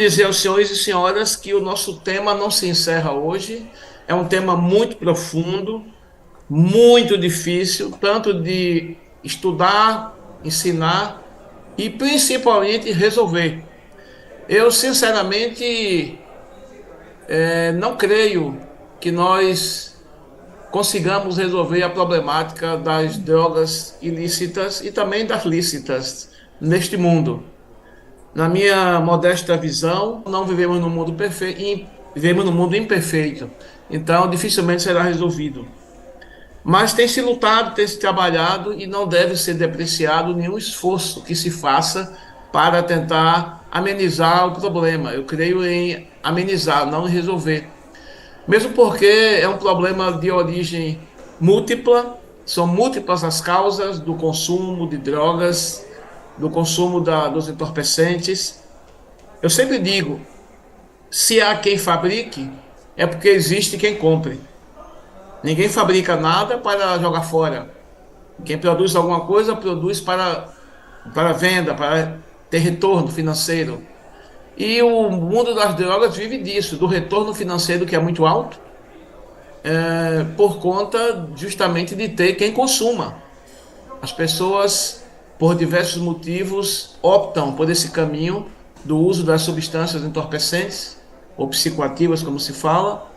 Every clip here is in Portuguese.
Dizer aos senhores e senhoras que o nosso tema não se encerra hoje. É um tema muito profundo, muito difícil, tanto de estudar, ensinar e principalmente resolver. Eu, sinceramente, não creio que nós consigamos resolver a problemática das drogas ilícitas e também das lícitas neste mundo. Na minha modesta visão, não vivemos num mundo perfeito, vivemos num mundo imperfeito. Então, dificilmente será resolvido. Mas tem se lutado, tem se trabalhado e não deve ser depreciado nenhum esforço que se faça para tentar amenizar o problema. Eu creio em amenizar, não em resolver. Mesmo porque é um problema de origem múltipla, são múltiplas as causas do consumo de drogas, do consumo dos entorpecentes. Eu sempre digo, se há quem fabrique, é porque existe quem compre. Ninguém fabrica nada para jogar fora. Quem produz alguma coisa, produz para venda, para ter retorno financeiro. E o mundo das drogas vive disso, do retorno financeiro que é muito alto, por conta justamente de ter quem consuma. As pessoas, por diversos motivos, optam por esse caminho do uso das substâncias entorpecentes, ou psicoativas, como se fala,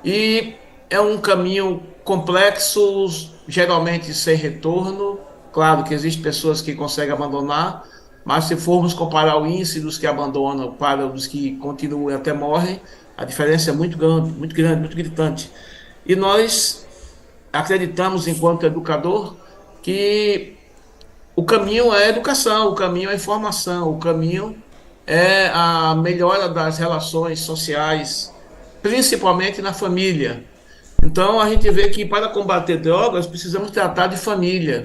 e é um caminho complexo, geralmente sem retorno. Claro que existem pessoas que conseguem abandonar, mas se formos comparar o índice dos que abandonam para os que continuam e até morrem, a diferença é muito grande, muito gritante. E nós acreditamos, enquanto educador, que o caminho é a educação, o caminho é a informação, o caminho é a melhora das relações sociais, principalmente na família. Então, a gente vê que para combater drogas, precisamos tratar de família.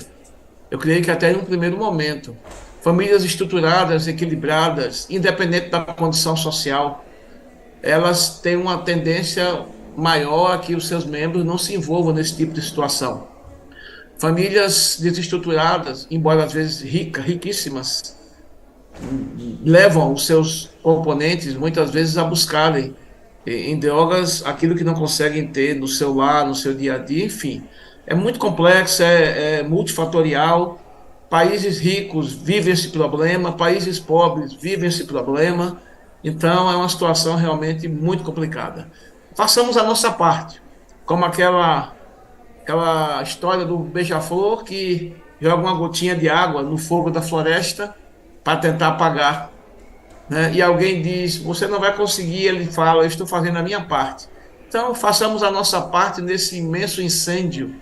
Eu creio que até em um primeiro momento. Famílias estruturadas, equilibradas, independente da condição social, elas têm uma tendência maior a que os seus membros não se envolvam nesse tipo de situação. Famílias desestruturadas, embora às vezes ricas, riquíssimas, levam os seus componentes muitas vezes a buscarem em drogas aquilo que não conseguem ter no seu lar, no seu dia a dia, enfim. É muito complexo, é multifatorial. Países ricos vivem esse problema, países pobres vivem esse problema. Então, é uma situação realmente muito complicada. Façamos a nossa parte, como aquela história do beija-flor que joga uma gotinha de água no fogo da floresta para tentar apagar, né? E alguém diz, você não vai conseguir, ele fala, eu estou fazendo a minha parte. Então, façamos a nossa parte nesse imenso incêndio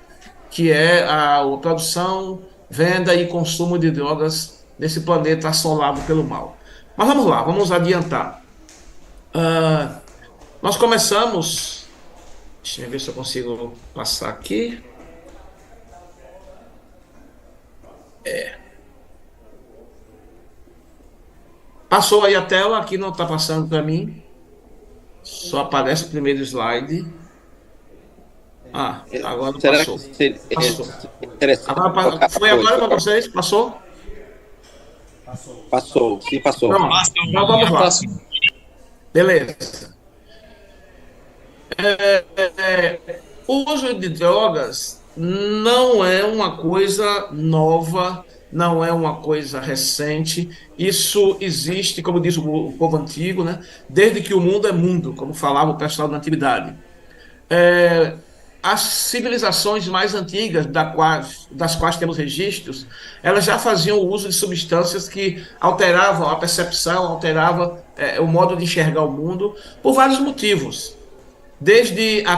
que é a produção, venda e consumo de drogas nesse planeta assolado pelo mal. Mas vamos lá, vamos adiantar. Nós começamos, deixa eu ver se eu consigo passar aqui. Passou aí a tela, aqui não está passando para mim, só aparece o primeiro slide. Agora Será que passou. seria Passou. interessante colocar Foi agora para vocês? Passou? Passou, sim, passou. Pronto. Então vamos lá. Beleza. O uso de drogas não é uma coisa nova, não é uma coisa recente. Isso existe, como diz o povo antigo, né? Desde que o mundo é mundo, como falava o pessoal da antiguidade. As civilizações mais antigas das quais temos registros, elas já faziam uso de substâncias que alteravam a percepção, alteravam o modo de enxergar o mundo, por vários motivos. Desde a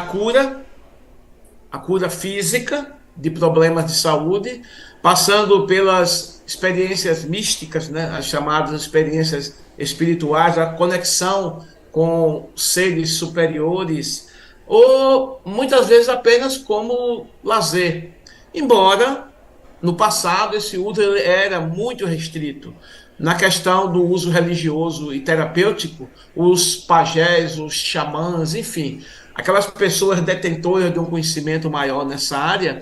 cura física de problemas de saúde, passando pelas experiências místicas, né, as chamadas experiências espirituais, a conexão com seres superiores, ou muitas vezes apenas como lazer. Embora no passado esse uso era muito restrito. Na questão do uso religioso e terapêutico, os pajés, os xamãs, enfim, aquelas pessoas detentoras de um conhecimento maior nessa área,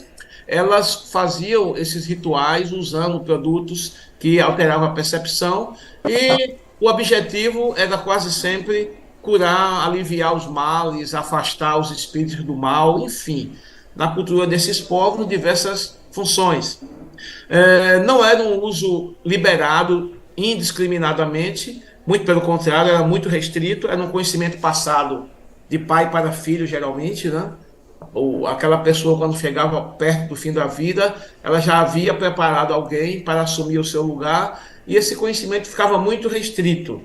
elas faziam esses rituais usando produtos que alteravam a percepção e o objetivo era quase sempre curar, aliviar os males, afastar os espíritos do mal, enfim, na cultura desses povos, diversas funções. Não era um uso liberado indiscriminadamente, muito pelo contrário, era muito restrito, era um conhecimento passado de pai para filho, geralmente, né? Ou aquela pessoa, quando chegava perto do fim da vida, ela já havia preparado alguém para assumir o seu lugar, e esse conhecimento ficava muito restrito.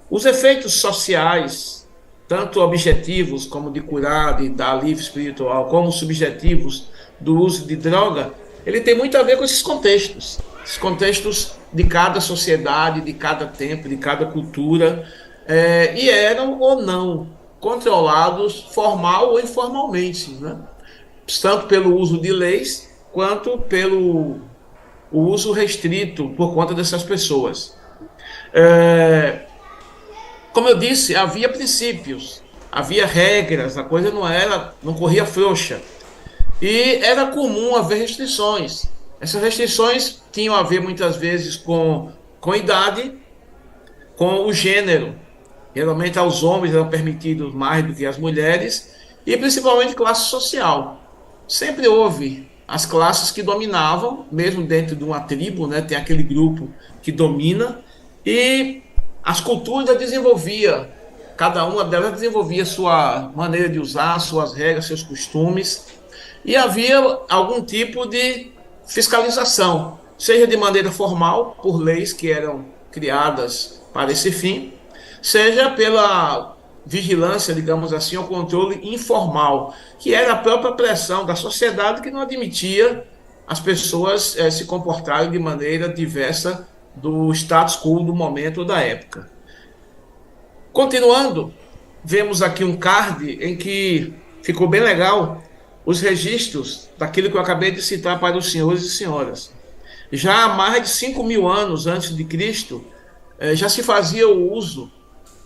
Os efeitos sociais, tanto objetivos, como de curar, de dar alívio espiritual, como subjetivos do uso de droga, ele tem muito a ver com esses contextos de cada sociedade, de cada tempo, de cada cultura, e eram ou não controlados formal ou informalmente, né? Tanto pelo uso de leis, quanto pelo uso restrito por conta dessas pessoas. Como eu disse, havia princípios, havia regras, a coisa não corria frouxa. E era comum haver restrições. Essas restrições tinham a ver muitas vezes com idade, com o gênero. Geralmente aos homens eram permitidos mais do que às mulheres, e principalmente classe social. Sempre houve as classes que dominavam, mesmo dentro de uma tribo, né, tem aquele grupo que domina, e as culturas desenvolvia, cada uma delas desenvolvia sua maneira de usar, suas regras, seus costumes, e havia algum tipo de fiscalização, seja de maneira formal, por leis que eram criadas para esse fim, seja pela vigilância, digamos assim, ou controle informal, que era a própria pressão da sociedade que não admitia as pessoas se comportarem de maneira diversa do status quo do momento ou da época. Continuando, vemos aqui um card em que ficou bem legal os registros daquilo que eu acabei de citar para os senhores e senhoras. Já há mais de 5.000 anos antes de Cristo, já se fazia o uso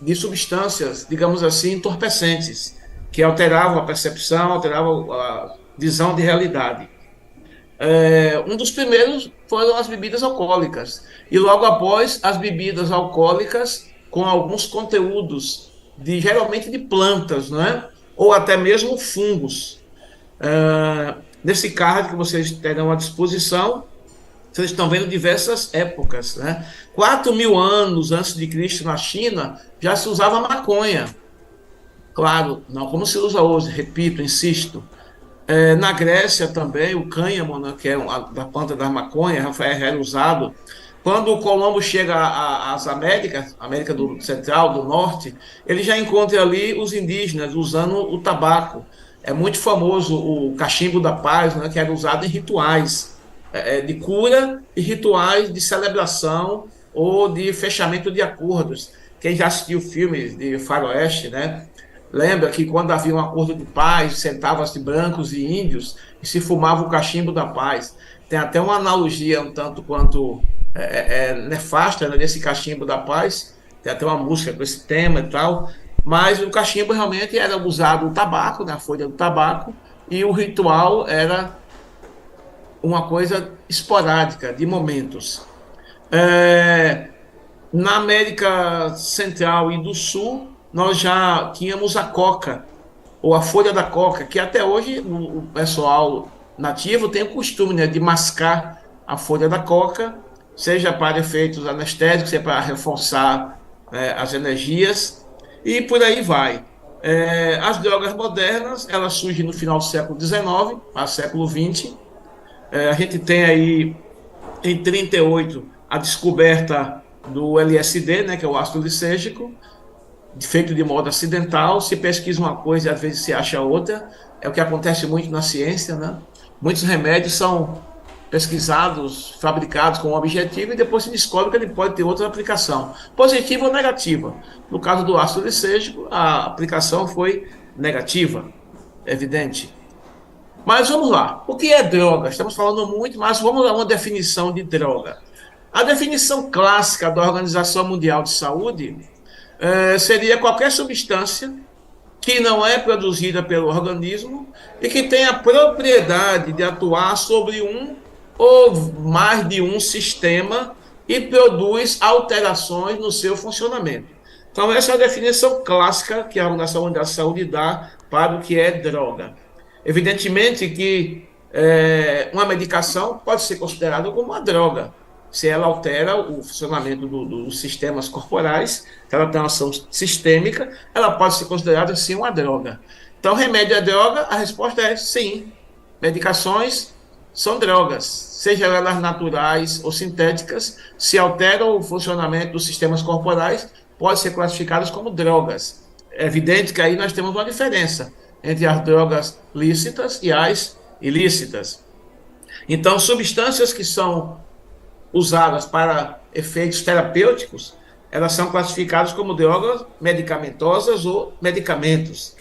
de substâncias, digamos assim, entorpecentes, que alteravam a percepção, alteravam a visão de realidade. Um dos primeiros foram as bebidas alcoólicas, e logo após as bebidas alcoólicas com alguns conteúdos, geralmente de plantas, não é? Ou até mesmo fungos. Nesse card que vocês terão à disposição, vocês estão vendo diversas épocas, né? 4.000 anos antes de Cristo na China, já se usava maconha. Claro, não como se usa hoje, repito, insisto. Na Grécia também, o cânhamo, né, que é da planta da maconha, era usado. Quando o Colombo chega às Américas, América do Central, do Norte, ele já encontra ali os indígenas usando o tabaco. É muito famoso o cachimbo da paz, né, que era usado em rituais de cura e rituais de celebração ou de fechamento de acordos. Quem já assistiu filmes de faroeste, né, lembra que quando havia um acordo de paz, sentavam-se brancos e índios e se fumava o cachimbo da paz. Tem até uma analogia um tanto quanto nefasta, né, desse cachimbo da paz. Tem até uma música com esse tema e tal. Mas o cachimbo realmente era usado o tabaco, né, a folha do tabaco, e o ritual era uma coisa esporádica, de momentos. Na América Central e do Sul, nós já tínhamos a coca, ou a folha da coca, que até hoje o pessoal nativo tem o costume, né, de mascar a folha da coca, seja para efeitos anestésicos, seja para reforçar as energias, e por aí vai. As drogas modernas, elas surgem no final do século XIX, para o século XX. A gente tem aí, em 38, a descoberta do LSD, né, que é o ácido lisérgico, feito de modo acidental. Se pesquisa uma coisa e às vezes se acha outra, é o que acontece muito na ciência, né? Muitos remédios são pesquisados, fabricados com um objetivo e depois se descobre que ele pode ter outra aplicação, positiva ou negativa. No caso do ácido lisérgico, a aplicação foi negativa, evidente. Mas vamos lá, o que é droga? Estamos falando muito, mas vamos a uma definição de droga. A definição clássica da Organização Mundial de Saúde seria qualquer substância que não é produzida pelo organismo e que tem a propriedade de atuar sobre um ou mais de um sistema e produz alterações no seu funcionamento. Então, essa é a definição clássica que a Organização Mundial da Saúde dá para o que é droga. Evidentemente que uma medicação pode ser considerada como uma droga, se ela altera o funcionamento dos sistemas corporais, se ela tem uma ação sistêmica, ela pode ser considerada, sim, uma droga. Então, remédio é droga? A resposta é sim. Medicações são drogas, seja elas naturais ou sintéticas, se alteram o funcionamento dos sistemas corporais, podem ser classificadas como drogas. É evidente que aí nós temos uma diferença entre as drogas lícitas e as ilícitas. Então, substâncias que são usadas para efeitos terapêuticos, elas são classificadas como drogas medicamentosas ou medicamentos.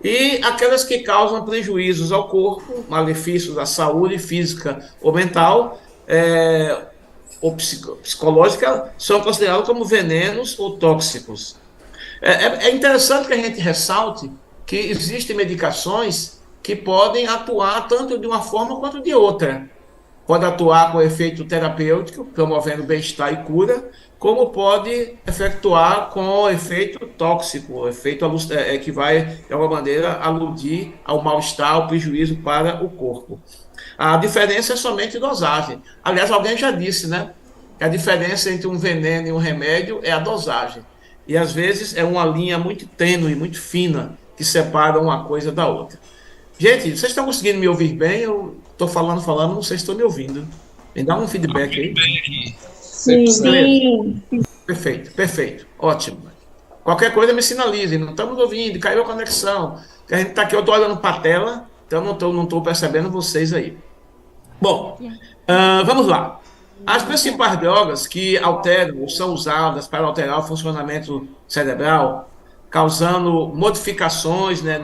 E aquelas que causam prejuízos ao corpo, malefícios à saúde física ou mental, ou psicológica, são consideradas como venenos ou tóxicos. É interessante que a gente ressalte que existem medicações que podem atuar tanto de uma forma quanto de outra. Pode atuar com efeito terapêutico, promovendo bem-estar e cura, como pode efetuar com efeito tóxico, efeito que vai, de alguma maneira, aludir ao mal-estar, ao prejuízo para o corpo. A diferença é somente dosagem. Aliás, alguém já disse, né? Que a diferença entre um veneno e um remédio é a dosagem. E, às vezes, é uma linha muito tênue, muito fina, que separa uma coisa da outra. Gente, vocês estão conseguindo me ouvir bem? Eu estou falando, não sei se estão me ouvindo. Me dá um feedback aí. Sim. Perfeito. Ótimo. Qualquer coisa me sinalize. Não estamos ouvindo, caiu a conexão. A gente está aqui, eu estou olhando para a tela, então não estou percebendo vocês aí. Bom, vamos lá. As principais drogas que alteram ou são usadas para alterar o funcionamento cerebral, causando modificações, né,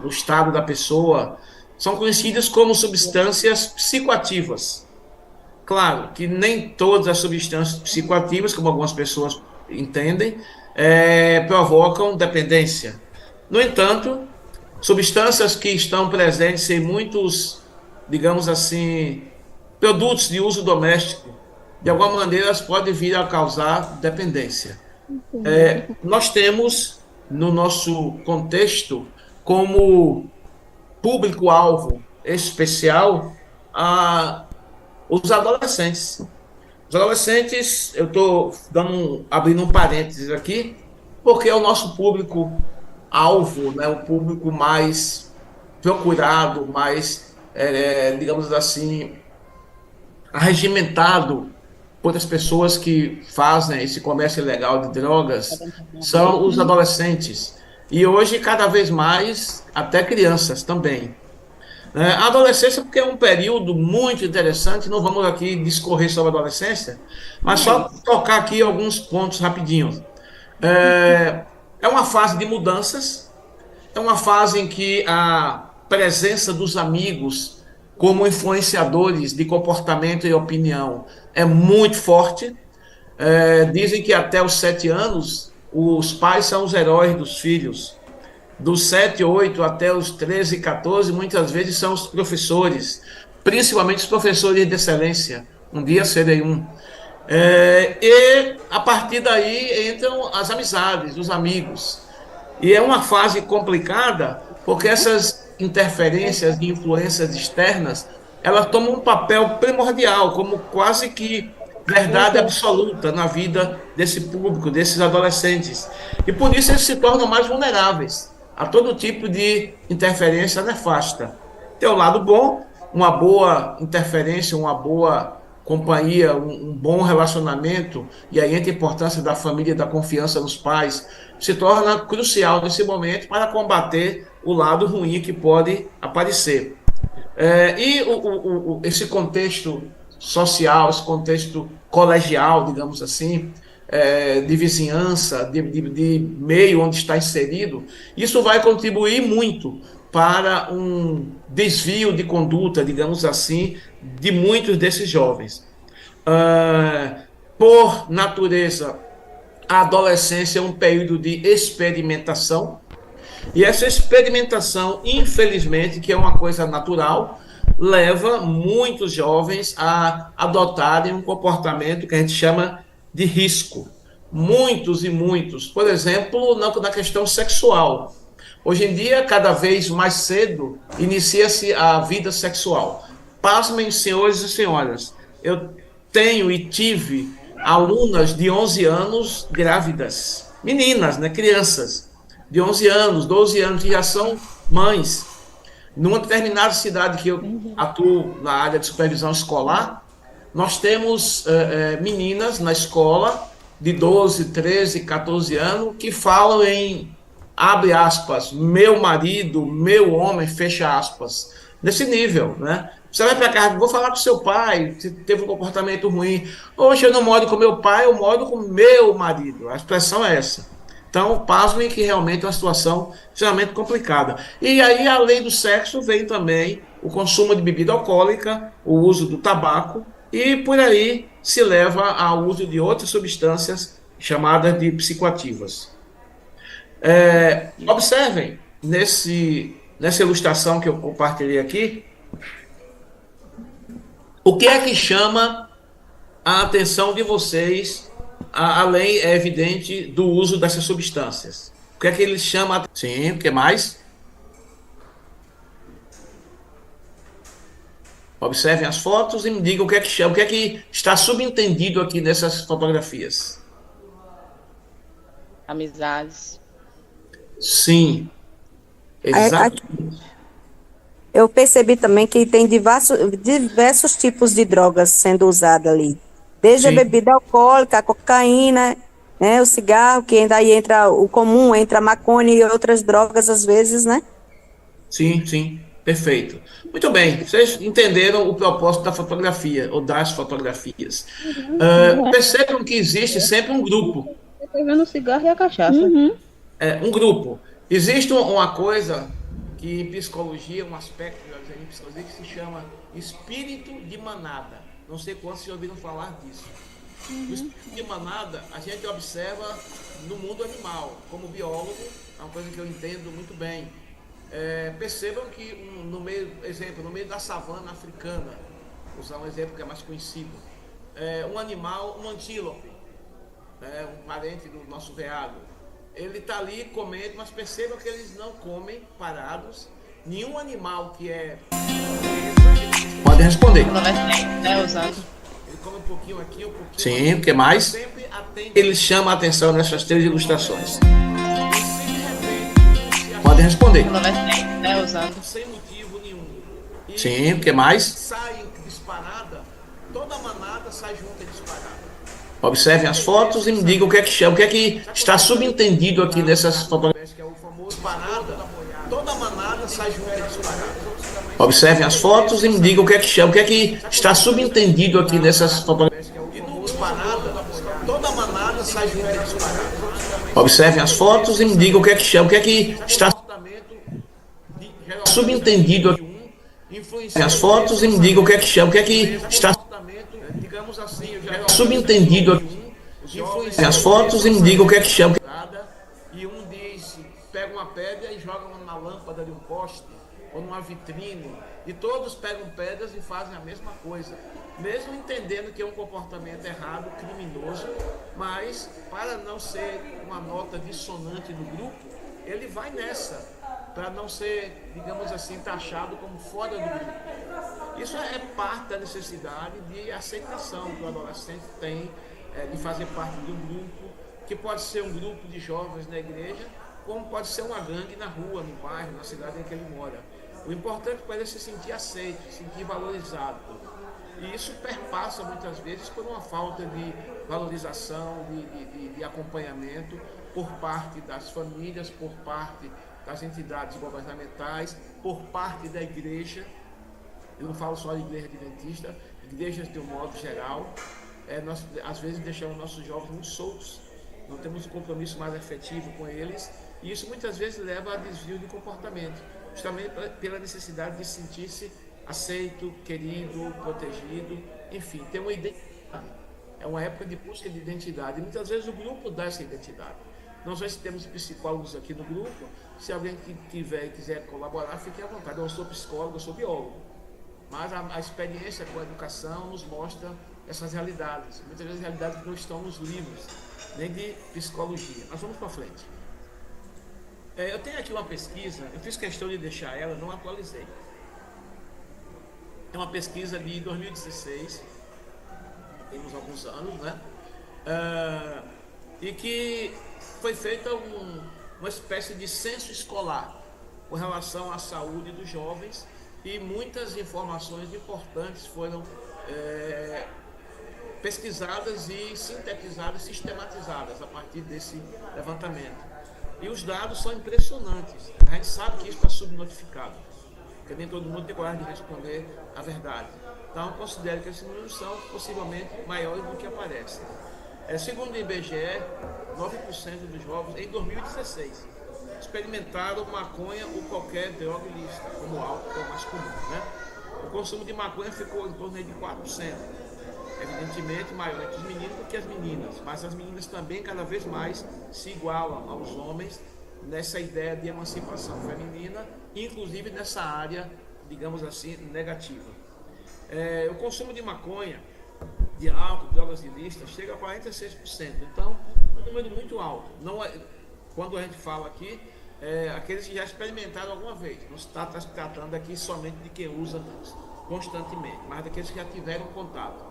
no estado da pessoa, são conhecidas como substâncias psicoativas. Claro que nem todas as substâncias psicoativas, como algumas pessoas entendem, provocam dependência. No entanto, substâncias que estão presentes em muitos, digamos assim, produtos de uso doméstico, de alguma maneira elas podem vir a causar dependência. Nós temos no nosso contexto, como público-alvo especial, os adolescentes. Os adolescentes, eu estou abrindo um parênteses aqui, porque é o nosso público-alvo, né? O público mais procurado, mais, digamos assim, arregimentado por as pessoas que fazem esse comércio ilegal de drogas, são os adolescentes. E hoje, cada vez mais, até crianças também. A adolescência, porque é um período muito interessante, não vamos aqui discorrer sobre a adolescência, mas só tocar aqui alguns pontos rapidinho. É uma fase de mudanças, é uma fase em que a presença dos amigos como influenciadores de comportamento e opinião é muito forte. Dizem que até os 7 anos, os pais são os heróis dos filhos. Dos 7, 8 até os 13, 14, muitas vezes são os professores, principalmente os professores de excelência. Um dia serei um. E a partir daí entram as amizades, os amigos. E é uma fase complicada, porque essas interferências e influências externas, elas tomam um papel primordial, como quase que verdade absoluta na vida desse público, desses adolescentes. E por isso eles se tornam mais vulneráveis a todo tipo de interferência nefasta. Tem o lado bom, uma boa interferência, uma boa companhia, um bom relacionamento, e aí entra a importância da família, da confiança nos pais, se torna crucial nesse momento para combater o lado ruim que pode aparecer. Esse contexto social, esse contexto colegial, digamos assim, de vizinhança, de meio onde está inserido, isso vai contribuir muito para um desvio de conduta, digamos assim, de muitos desses jovens. Por natureza, a adolescência é um período de experimentação, e essa experimentação, infelizmente, que é uma coisa natural, leva muitos jovens a adotarem um comportamento que a gente chama de risco. Muitos e muitos. Por exemplo, na questão sexual. Hoje em dia, cada vez mais cedo, inicia-se a vida sexual. Pasmem, senhores e senhoras, eu tenho e tive alunas de 11 anos grávidas, meninas, né, crianças, de 11 anos, 12 anos, que já são mães. Numa determinada cidade que eu atuo na área de supervisão escolar, nós temos meninas na escola de 12, 13, 14 anos que falam em, abre aspas, meu marido, meu homem, fecha aspas, nesse nível, né? Você vai para casa, vou falar com seu pai, se teve um comportamento ruim. Hoje eu não moro com meu pai, eu moro com meu marido. A expressão é essa. Então, pasmem que realmente é uma situação extremamente complicada. E aí, além do sexo, vem também o consumo de bebida alcoólica, o uso do tabaco, e por aí se leva ao uso de outras substâncias chamadas de psicoativas. Observem, nessa ilustração que eu compartilhei aqui, o que é que chama a atenção de vocês, além, é evidente, do uso dessas substâncias? O que é que eles chamam? Sim, o que mais? Observem as fotos e me digam o que é que chama, o que é que está subentendido aqui nessas fotografias. Amizades. Sim, exatamente. Eu percebi também que tem diversos tipos de drogas sendo usadas ali. Desde a bebida alcoólica, a cocaína, né, o cigarro, que ainda aí entra o comum, entra a maconha e outras drogas às vezes, né? Sim, sim, perfeito. Muito bem, vocês entenderam o propósito da fotografia, ou das fotografias. Percebam que existe sempre um grupo. Estou vendo o cigarro e a cachaça. Um grupo. Existe uma coisa que em psicologia, um aspecto em psicologia que se chama espírito de manada. Não sei quantos já ouviram falar disso. O espírito de manada a gente observa no mundo animal. Como biólogo, é uma coisa que eu entendo muito bem. Percebam que no meio da savana africana, vou usar um exemplo que é mais conhecido, um animal, um antílope, um parente do nosso veado, ele está ali comendo, mas percebam que eles não comem parados. Nenhum animal que é... Pode responder. Ele come um pouquinho aqui, um pouquinho... Sim, o que mais? Ele chama a atenção nessas 3 ilustrações. Pode responder. Sem motivo nenhum. Sim, o que mais? Sai disparada, toda a manada sai junto e disparada. Observem as fotos e me digam o que é que chama, o que é que está subentendido aqui nessas fotografias. Que é o famoso parada, toda a manada sai junto e disparada. Observem as fotos e me digam o que é que chama, o que é que está subentendido aqui nessas fotografias. Que é o famoso parada, toda a manada sai junto e disparada. Observem as fotos e me digam o que é que chama, o que é que está subentendido aqui. As fotos e me digam o que é que chama, o que é que está digamos assim, subentendido aqui. As fotos e me digam o que é que chama. E um diz, pega uma pedra e joga na lâmpada de um poste ou numa vitrine, e todos pegam pedras e fazem a mesma coisa, mesmo entendendo que é um comportamento errado, criminoso, mas para não ser uma nota dissonante no grupo, ele vai nessa, para não ser, digamos assim, taxado como fora do grupo. Isso é parte da necessidade de aceitação que o adolescente tem, de fazer parte de um grupo, que pode ser um grupo de jovens na igreja, como pode ser uma gangue na rua, no bairro, na cidade em que ele mora. O importante para ele é se sentir aceito, se sentir valorizado. E isso perpassa muitas vezes por uma falta de valorização, de acompanhamento por parte das famílias, por parte das entidades governamentais, por parte da igreja. Eu não falo só de igreja adventista, igrejas de um modo geral. Nós às vezes deixamos nossos jovens muito soltos, não temos um compromisso mais efetivo com eles, e isso muitas vezes leva a desvio de comportamento, justamente pela necessidade de sentir-se aceito, querido, protegido, enfim, ter uma identidade. É uma época de busca de identidade, e muitas vezes o grupo dá essa identidade. Nós já temos psicólogos aqui no grupo, se alguém que quiser colaborar, fique à vontade. Eu sou psicólogo, eu sou biólogo. mas a experiência com a educação nos mostra essas realidades, muitas vezes realidades que não estão nos livros, nem de psicologia. Mas vamos para frente. Eu tenho aqui uma pesquisa, eu fiz questão de deixar ela, não atualizei. É uma pesquisa de 2016, temos alguns anos, né? E que foi feita uma espécie de censo escolar com relação à saúde dos jovens, e muitas informações importantes foram pesquisadas e sintetizadas, sistematizadas a partir desse levantamento. E os dados são impressionantes. A gente sabe que isso está subnotificado, porque nem todo mundo tem coragem de responder a verdade. Então, eu considero que esses números são possivelmente maiores do que aparecem. Segundo o IBGE, 9% dos jovens, em 2016, experimentaram maconha ou qualquer droga ilícita, como álcool, que é o mais comum, né? O consumo de maconha ficou em torno de 4%. Evidentemente maior entre os meninos do que as meninas, mas as meninas também cada vez mais se igualam aos homens nessa ideia de emancipação feminina, inclusive nessa área, digamos assim, negativa. O consumo de maconha, de álcool, drogas ilícitas, chega a 46%. Então, é um número muito alto. Não é, quando a gente fala aqui, aqueles que já experimentaram alguma vez. Não está tratando aqui somente de quem usa constantemente, mas daqueles que já tiveram contato.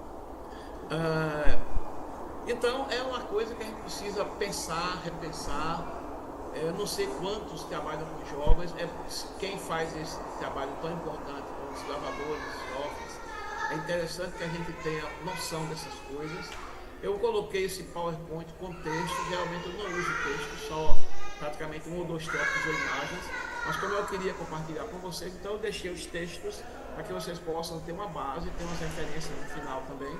Então, é uma coisa que a gente precisa pensar, repensar. Eu não sei quantos trabalham com jovens, quem faz esse trabalho tão importante com os lavadores, os jovens. É interessante que a gente tenha noção dessas coisas. Eu coloquei esse PowerPoint com texto, geralmente eu não uso texto, só praticamente 1 ou 2 tópicos ou imagens, mas como eu queria compartilhar com vocês, então eu deixei os textos para que vocês possam ter uma base, ter umas referências no final também,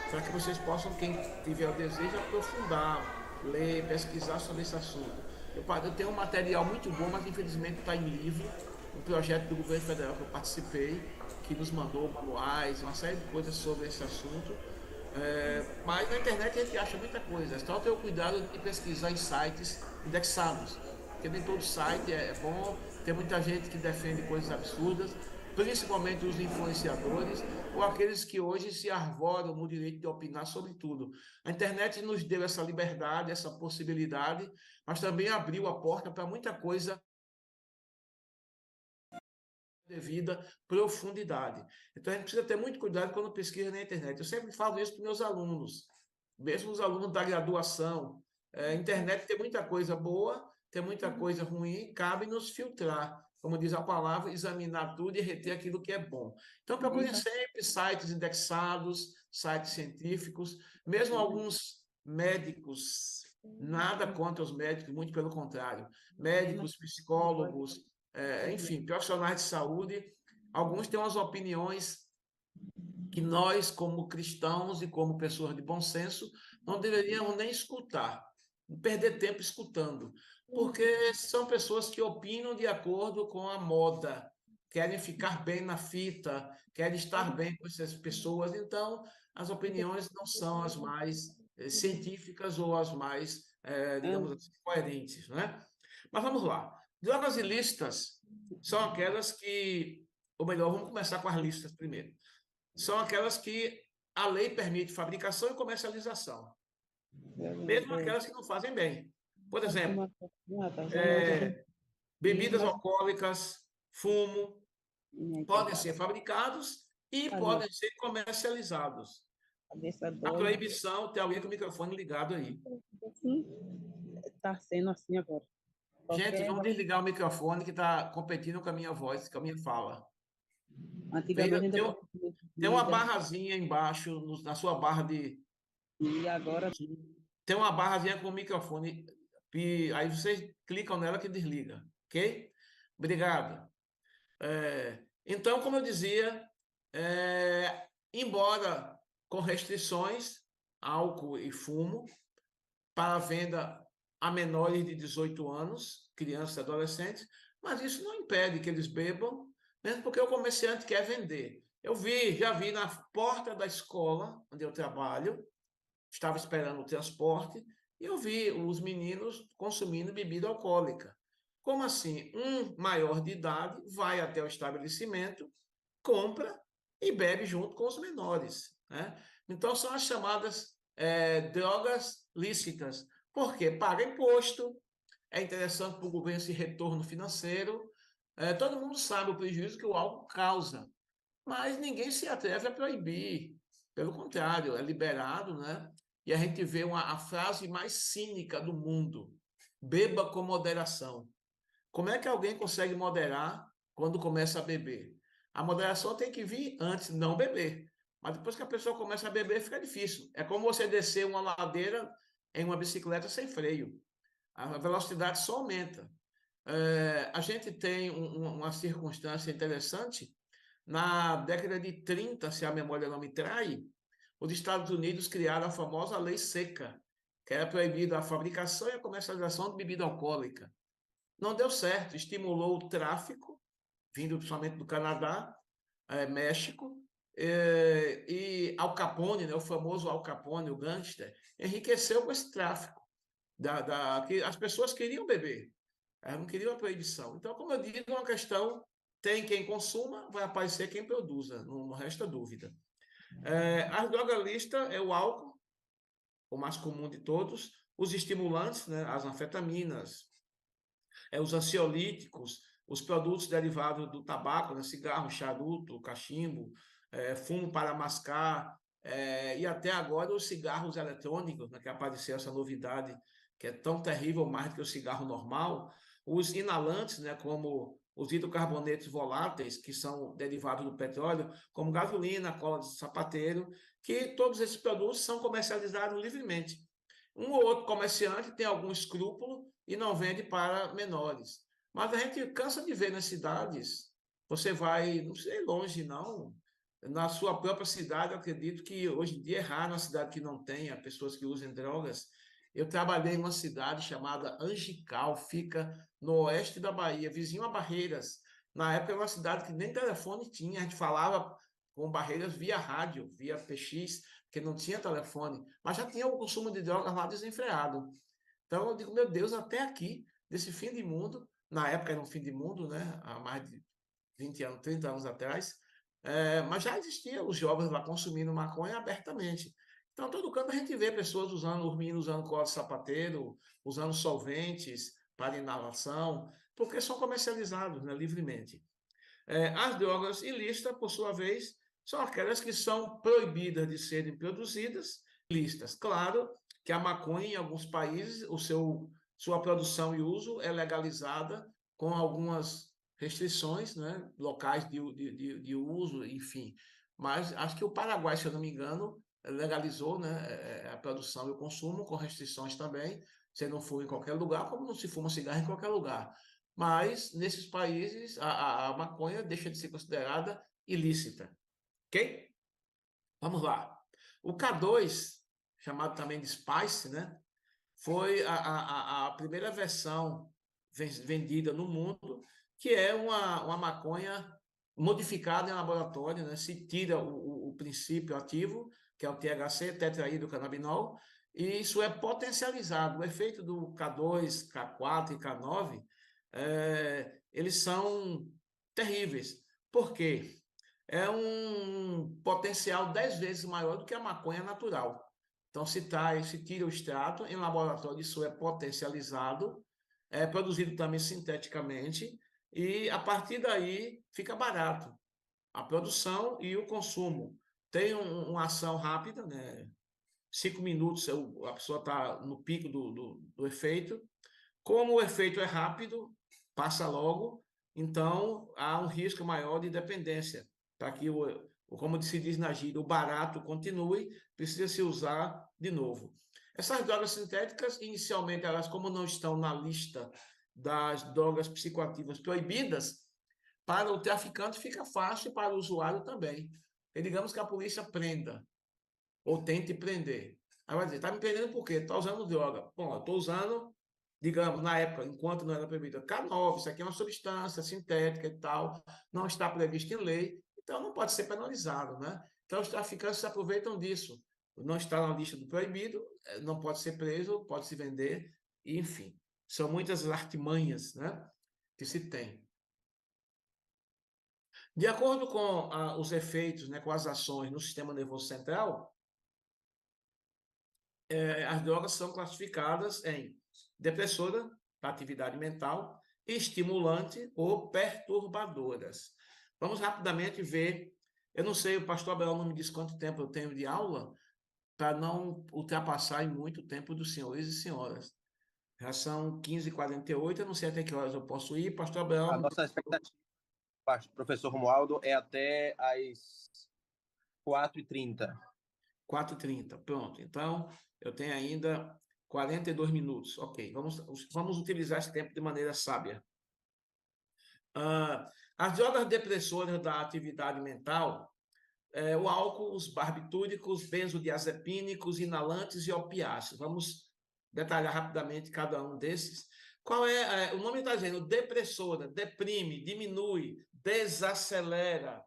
para que vocês possam, quem tiver o desejo, aprofundar, ler, pesquisar sobre esse assunto. Eu tenho um material muito bom, mas infelizmente está em livro, um projeto do governo federal que eu participei, que nos mandou manuais, uma série de coisas sobre esse assunto. Mas na internet a gente acha muita coisa, é só ter o cuidado de pesquisar em sites indexados, porque nem todo site é bom, tem muita gente que defende coisas absurdas, principalmente os influenciadores ou aqueles que hoje se arvoram no direito de opinar sobre tudo. A internet nos deu essa liberdade, essa possibilidade, mas também abriu a porta para muita coisa devida profundidade. Então, a gente precisa ter muito cuidado quando pesquisa na internet. Eu sempre falo isso para os meus alunos, mesmo os alunos da graduação. A internet tem muita coisa boa, tem muita coisa ruim, cabe nos filtrar. Como diz a palavra, examinar tudo e reter aquilo que é bom. Então, procurem sempre sites indexados, sites científicos, mesmo alguns médicos, nada contra os médicos, muito pelo contrário. Médicos, psicólogos, enfim, profissionais de saúde, alguns têm umas opiniões que nós, como cristãos e como pessoas de bom senso, não deveríamos nem escutar, perder tempo escutando, porque são pessoas que opinam de acordo com a moda, querem ficar bem na fita, querem estar bem com essas pessoas, então as opiniões não são as mais científicas ou as mais, digamos assim, coerentes, né? Mas vamos lá. Drogas ilícitas são aquelas que, ou melhor, vamos começar com as listas primeiro. São aquelas que a lei permite fabricação e comercialização, mesmo aquelas que não fazem bem. Por exemplo, bebidas alcoólicas, fumo, podem ser fabricados e podem ser comercializados. A proibição, tem alguém com o microfone ligado aí. Está sendo assim agora. Gente, vamos desligar o microfone que está competindo com a minha voz, com a minha fala. Antigamente tem uma barrazinha embaixo, na sua barra de... E agora... Tem uma barrazinha com o microfone, e aí vocês clicam nela que desliga, ok? Obrigado. Então, como eu dizia, embora com restrições, álcool e fumo, para venda a menores de 18 anos, crianças e adolescentes, mas isso não impede que eles bebam, mesmo porque o comerciante quer vender. Já vi na porta da escola onde eu trabalho, estava esperando o transporte, e eu vi os meninos consumindo bebida alcoólica. Como assim? Um maior de idade vai até o estabelecimento, compra e bebe junto com os menores, né? Então, são as chamadas drogas lícitas. Por quê? Paga imposto, é interessante para o governo esse retorno financeiro. Todo mundo sabe o prejuízo que o álcool causa, mas ninguém se atreve a proibir. Pelo contrário, é liberado, né? E a gente vê a frase mais cínica do mundo: beba com moderação. Como é que alguém consegue moderar quando começa a beber? A moderação tem que vir antes, não beber. Mas depois que a pessoa começa a beber, fica difícil. É como você descer uma ladeira em uma bicicleta sem freio. A velocidade só aumenta. A gente tem uma circunstância interessante. Na década de 30, se a memória não me trai, os Estados Unidos criaram a famosa Lei Seca, que era proibida a fabricação e a comercialização de bebida alcoólica. Não deu certo, estimulou o tráfico, vindo principalmente do Canadá, México, e Al Capone, né, o famoso Al Capone, o gangster, enriqueceu com esse tráfico. Que as pessoas queriam beber, elas não queriam a proibição. Então, como eu digo, é uma questão, tem quem consuma, vai aparecer quem produza, não resta dúvida. As drogas listas é o álcool, o mais comum de todos, os estimulantes, né, as anfetaminas, os ansiolíticos, os produtos derivados do tabaco, né, cigarro, charuto, cachimbo, fumo para mascar, e até agora os cigarros eletrônicos, né, que apareceu essa novidade, que é tão terrível mais do que o cigarro normal, os inalantes, né, como os hidrocarbonetos voláteis, que são derivados do petróleo, como gasolina, cola de sapateiro, que todos esses produtos são comercializados livremente. Um ou outro comerciante tem algum escrúpulo e não vende para menores. Mas a gente cansa de ver nas cidades, você vai, não sei longe não, na sua própria cidade, eu acredito que hoje em dia é raro uma cidade que não tenha pessoas que usem drogas. Eu trabalhei em uma cidade chamada Angical, fica no oeste da Bahia, vizinho a Barreiras. Na época era uma cidade que nem telefone tinha, a gente falava com Barreiras via rádio, via PX, porque não tinha telefone, mas já tinha o consumo de drogas lá desenfreado. Então eu digo, meu Deus, até aqui, desse fim de mundo, na época era um fim de mundo, né? Há mais de 20 anos, 30 anos atrás, mas já existiam os jovens lá consumindo maconha abertamente. Então, todo canto a gente vê pessoas usando, os meninos usando cola de sapateiro, usando solventes para inalação, porque são comercializados, né, livremente. As drogas ilícitas, por sua vez, são aquelas que são proibidas de serem produzidas, ilícitas. Claro que a maconha, em alguns países, sua produção e uso é legalizada com algumas restrições, né, locais de uso, enfim. Mas acho que o Paraguai, se eu não me engano, legalizou, né, a produção e o consumo, com restrições também. Você não fuma em qualquer lugar, como não se fuma cigarro em qualquer lugar. Mas, nesses países, a maconha deixa de ser considerada ilícita. Ok? Vamos lá. O K2, chamado também de Spice, né, foi a primeira versão vendida no mundo, que é uma maconha modificada em laboratório, né? Se tira o princípio ativo, que é o THC, tetrahidrocannabinol, e isso é potencializado. O efeito do K2, K4 e K9, eles são terríveis. Por quê? É um potencial 10 vezes maior do que a maconha natural. Então, se tira o extrato, em laboratório isso é potencializado, é produzido também sinteticamente, e a partir daí fica barato a produção e o consumo. Tem uma ação rápida, né? 5 minutos a pessoa está no pico do efeito. Como o efeito é rápido, passa logo, então há um risco maior de dependência. Para que, como se diz na gíria, o barato continue, precisa se usar de novo. Essas drogas sintéticas, inicialmente, elas, como não estão na lista das drogas psicoativas proibidas, para o traficante fica fácil e para o usuário também. E digamos que a polícia prenda, ou tente prender. Aí vai dizer, está me prendendo por quê? Está usando droga. Bom, eu estou usando, digamos, na época, enquanto não era proibida, K9, isso aqui é uma substância sintética e tal, não está previsto em lei, então não pode ser penalizado, né? Então os traficantes se aproveitam disso. Não está na lista do proibido, não pode ser preso, pode se vender, enfim. São muitas artimanhas, né, que se tem. De acordo com os efeitos, né, com as ações no sistema nervoso central, as drogas são classificadas em depressora, da atividade mental, estimulante ou perturbadoras. Vamos rapidamente ver. Eu não sei, o pastor Abel não me disse quanto tempo eu tenho de aula, para não ultrapassar em muito tempo dos senhores e senhoras. Já são 15h48, eu não sei até que horas eu posso ir. Pastor Abel. A nossa expectativa, professor Romualdo, é até às 4h30. 4h30, pronto. Então, eu tenho ainda 42 minutos. Ok, vamos utilizar esse tempo de maneira sábia. As drogas depressoras da atividade mental, o álcool, os barbitúricos, benzodiazepínicos, inalantes e opiáceos. Vamos detalhar rapidamente cada um desses. Qual é, o nome está dizendo depressora, deprime, diminui, desacelera,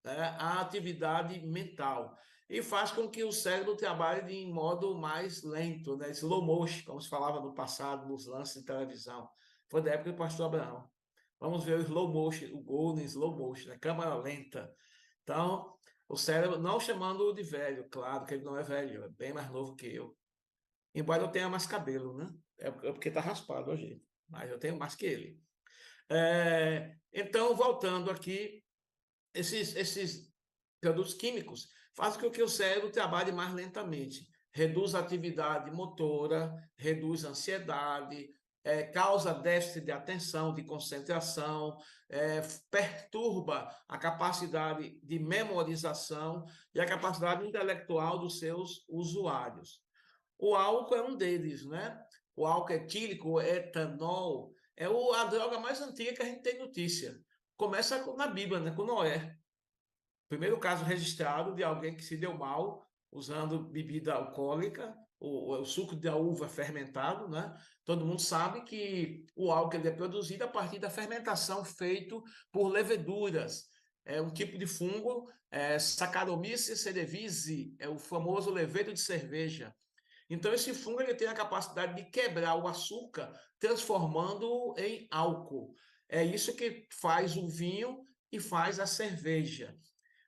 né, a atividade mental e faz com que o cérebro trabalhe em modo mais lento, né, slow motion, como se falava no passado nos lances de televisão. Foi da época do pastor Abraão. Vamos ver o slow motion, o gol no slow motion, né, câmera lenta. Então, o cérebro, não chamando-o de velho, claro que ele não é velho, é bem mais novo que eu. Embora eu tenha mais cabelo, né? É porque está raspado, gente. Mas eu tenho mais que ele. Então, voltando aqui, esses produtos químicos fazem com que o cérebro trabalhe mais lentamente. Reduz a atividade motora, reduz a ansiedade, causa déficit de atenção, de concentração, perturba a capacidade de memorização e a capacidade intelectual dos seus usuários. O álcool é um deles, né? O álcool etílico, o etanol, é a droga mais antiga que a gente tem notícia. Começa na Bíblia, né? Com Noé. Primeiro caso registrado de alguém que se deu mal usando bebida alcoólica, o suco da uva fermentado, né? Todo mundo sabe que o álcool é produzido a partir da fermentação feito por leveduras. É um tipo de fungo, Saccharomyces cerevisiae, é o famoso levedo de cerveja. Então, esse fungo ele tem a capacidade de quebrar o açúcar, transformando-o em álcool. É isso que faz o vinho e faz a cerveja.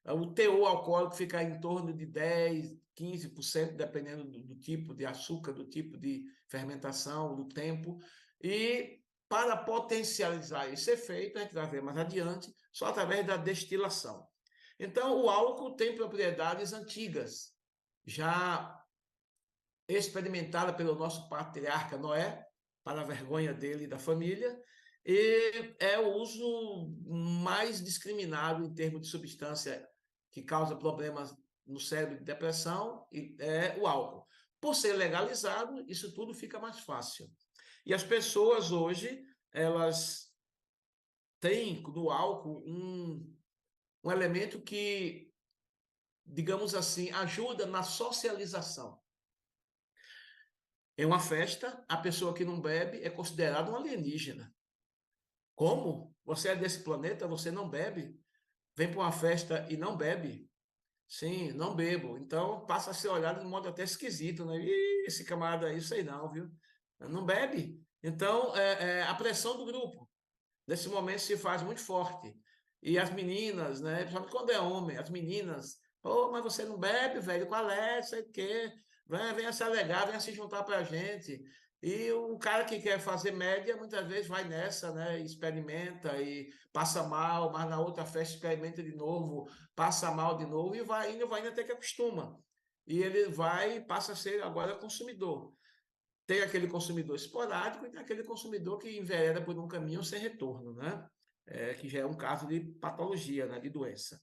O teor alcoólico fica em torno de 10, 15%, dependendo do tipo de açúcar, do tipo de fermentação, do tempo. E para potencializar esse efeito, a gente vai ver mais adiante, só através da destilação. Então, o álcool tem propriedades antigas, já experimentada pelo nosso patriarca Noé, para a vergonha dele e da família, e é o uso mais discriminado em termos de substância que causa problemas no cérebro de depressão, e é o álcool. Por ser legalizado, isso tudo fica mais fácil. E as pessoas hoje, elas têm no álcool um elemento que, digamos assim, ajuda na socialização. Em uma festa, a pessoa que não bebe é considerada um alienígena. Como? Você é desse planeta, você não bebe? Vem para uma festa e não bebe? Sim, não bebo. Então passa a ser olhado de modo até esquisito, né? Ih, esse camarada aí, isso aí não, viu? Não bebe. Então, a pressão do grupo, nesse momento, se faz muito forte. E as meninas, né? Principalmente quando é homem, as meninas, oh, mas você não bebe, velho, qual é? Sei o quê. Venha se alegar, venha se juntar para a gente. E o cara que quer fazer média, muitas vezes vai nessa, né? Experimenta e passa mal, mas na outra festa experimenta de novo, passa mal de novo e vai indo até que acostuma. E ele vai e passa a ser agora consumidor. Tem aquele consumidor esporádico e tem aquele consumidor que envereda por um caminho sem retorno, né? Que já é um caso de patologia, né? De doença.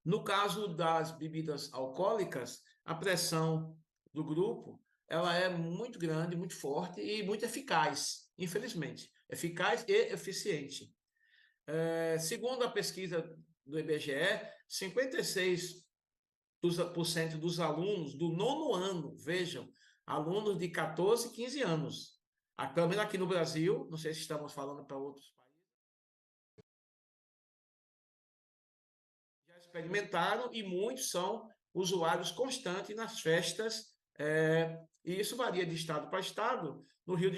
No caso das bebidas alcoólicas, a pressão do grupo ela é muito grande, muito forte e muito eficaz, infelizmente. Eficaz e eficiente. Segundo a pesquisa do IBGE, 56% dos alunos do nono ano, vejam, alunos de 14, 15 anos. A câmera aqui no Brasil, não sei se estamos falando para outros países, já experimentaram e muitos são usuários constantes nas festas E isso varia de estado para estado. No Rio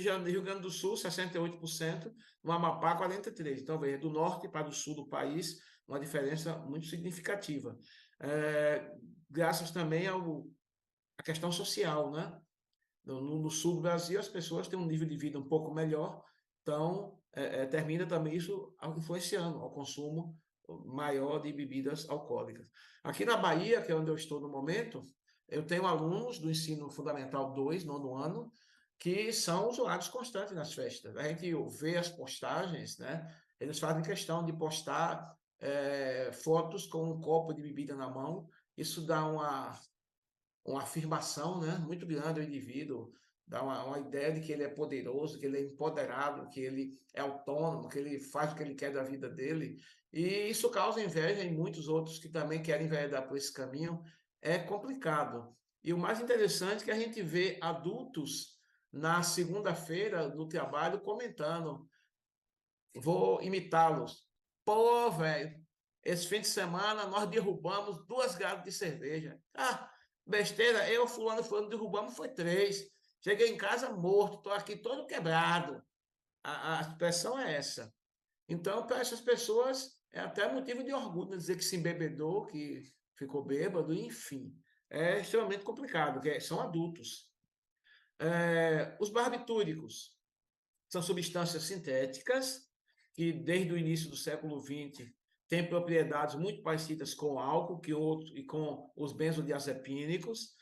Grande do Sul, 68%, no Amapá, 43%. Então, veja, do norte para o sul do país, uma diferença muito significativa. Graças também à questão social, né? No sul do Brasil, as pessoas têm um nível de vida um pouco melhor, então termina também isso influenciando ao consumo maior de bebidas alcoólicas. Aqui na Bahia, que é onde eu estou no momento, eu tenho alunos do ensino fundamental 2, nono ano, que são usuários constantes nas festas. A gente vê as postagens, né? Eles fazem questão de postar fotos com um copo de bebida na mão. Isso dá uma afirmação, né, muito grande ao indivíduo, dá uma ideia de que ele é poderoso, que ele é empoderado, que ele é autônomo, que ele faz o que ele quer da vida dele. E isso causa inveja em muitos outros que também querem enveredar por esse caminho. É complicado. E o mais interessante é que a gente vê adultos na segunda-feira no trabalho comentando: vou imitá-los. Pô, velho, esse fim de semana nós derrubamos 2 garrafas de cerveja. Ah, besteira, eu, fulano, derrubamos foi 3. Cheguei em casa morto, estou aqui todo quebrado. A expressão é essa. Então, para essas pessoas, é até motivo de orgulho dizer que se embebedou, que ficou bêbado, enfim. É extremamente complicado, porque são adultos. Os barbitúricos são substâncias sintéticas que, desde o início do século XX, têm propriedades muito parecidas com o álcool e com os benzodiazepínicos.